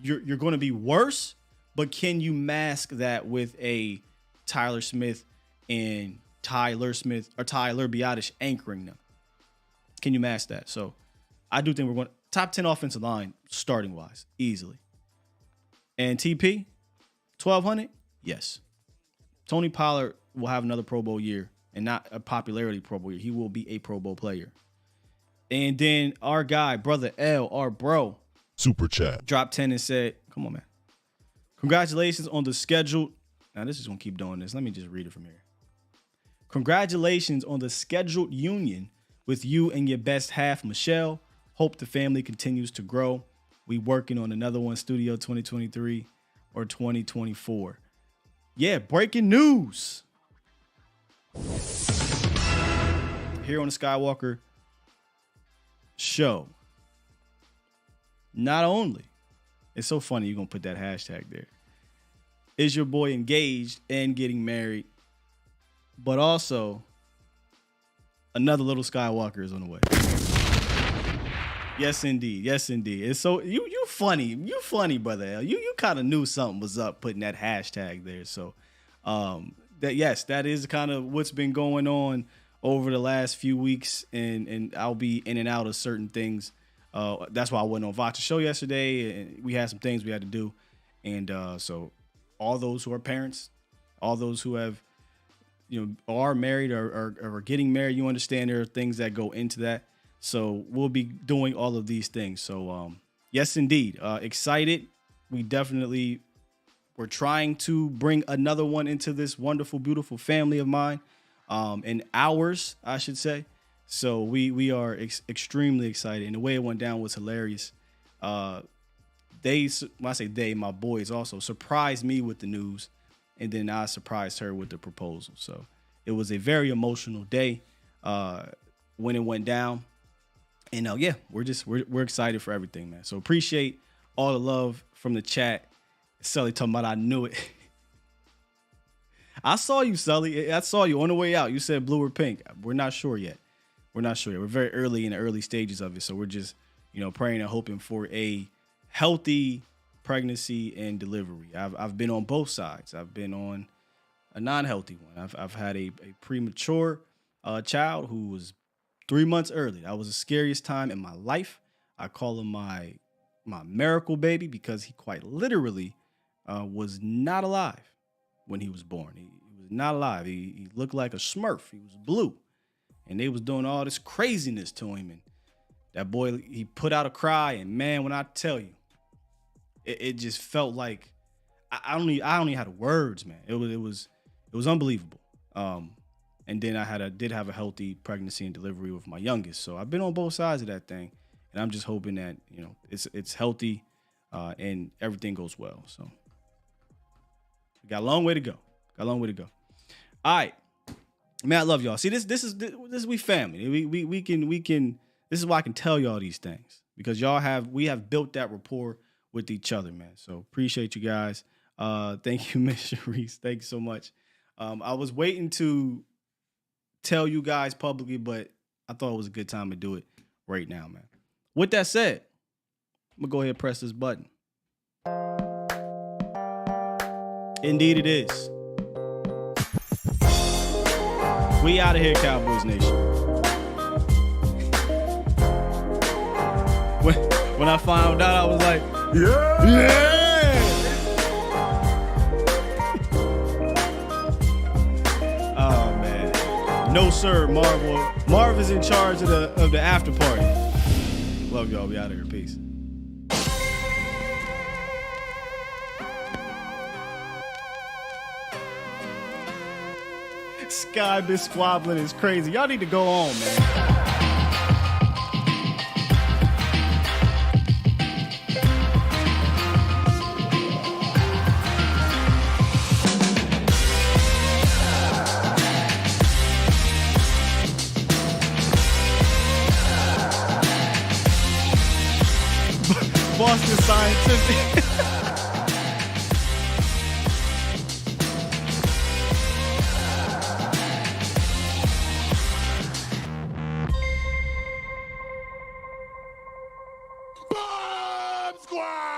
you're going to be worse. But can you mask that with a Tyler Smith and Tyler Biadasz anchoring them? Can you mask that? So I do think we're going top 10 offensive line starting wise easily. And TP 1,200, yes. Tony Pollard will have another Pro Bowl year, and not a popularity Pro Bowl year. He will be a Pro Bowl player. And then our guy, Brother L, our bro, Super Chat, dropped 10 and said, come on, man. Congratulations on the scheduled. Now, this is going to keep doing this. Let me just read it from here. Congratulations on the scheduled union with you and your best half, Michelle. Hope the family continues to grow. We working on another one, Studio 2023 or 2024. Yeah, breaking news. Here on the Skywalker show. Not only, it's so funny you're going to put that hashtag there, is your boy engaged and getting married, but also another little Skywalker is on the way. Yes, indeed. Yes, indeed. And so you funny, Brother L. You kind of knew something was up putting that hashtag there. So that is kind of what's been going on over the last few weeks, and I'll be in and out of certain things. That's why I wasn't on Vacha's show yesterday, and we had some things we had to do. And so all those who are parents, all those who have, are married or are getting married, you understand there are things that go into that. So we'll be doing all of these things. So yes, indeed. Excited. We're trying to bring another one into this wonderful, beautiful family of mine, and ours, I should say. So we are extremely excited. And the way it went down was hilarious. When I say they, my boys also surprised me with the news, and then I surprised her with the proposal. So it was a very emotional day when it went down. And we're excited for everything, man. So appreciate all the love from the chat. Sully talking about I knew it. I saw you, Sully. I saw you on the way out. You said blue or pink. We're not sure yet. We're very early in the early stages of it. So we're just, praying and hoping for a healthy pregnancy and delivery. I've been on both sides. I've been on a non-healthy one. I've had a premature child who was 3 months early. That was the scariest time in my life. I call him my miracle baby because he quite literally was not alive when he was born. He was not alive. He looked like a Smurf. He was blue. And they was doing all this craziness to him. And that boy, he put out a cry. And man, when I tell you, it just felt like I don't even have words, man. It was unbelievable. And then I did have a healthy pregnancy and delivery with my youngest. So I've been on both sides of that thing. And I'm just hoping that, it's healthy and everything goes well. So we got a long way to go. All right. Man, I love y'all. See, this is we family. We can this is why I can tell y'all these things, because we have built that rapport with each other, man. So appreciate you guys. Thank you, Miss Sharice. Thank you so much. I was waiting to tell you guys publicly, but I thought it was a good time to do it right now, man. With that said, I'm gonna go ahead and press this button. Indeed it is. We out of here, Cowboys Nation. When I found out, I was like, yeah! Oh, man. No, sir, Marv is in charge of the after party. Love y'all. We out of here. Peace. Sky been squabbling is crazy. Y'all need to go on, man. Boston Scientific. Bomb Squad!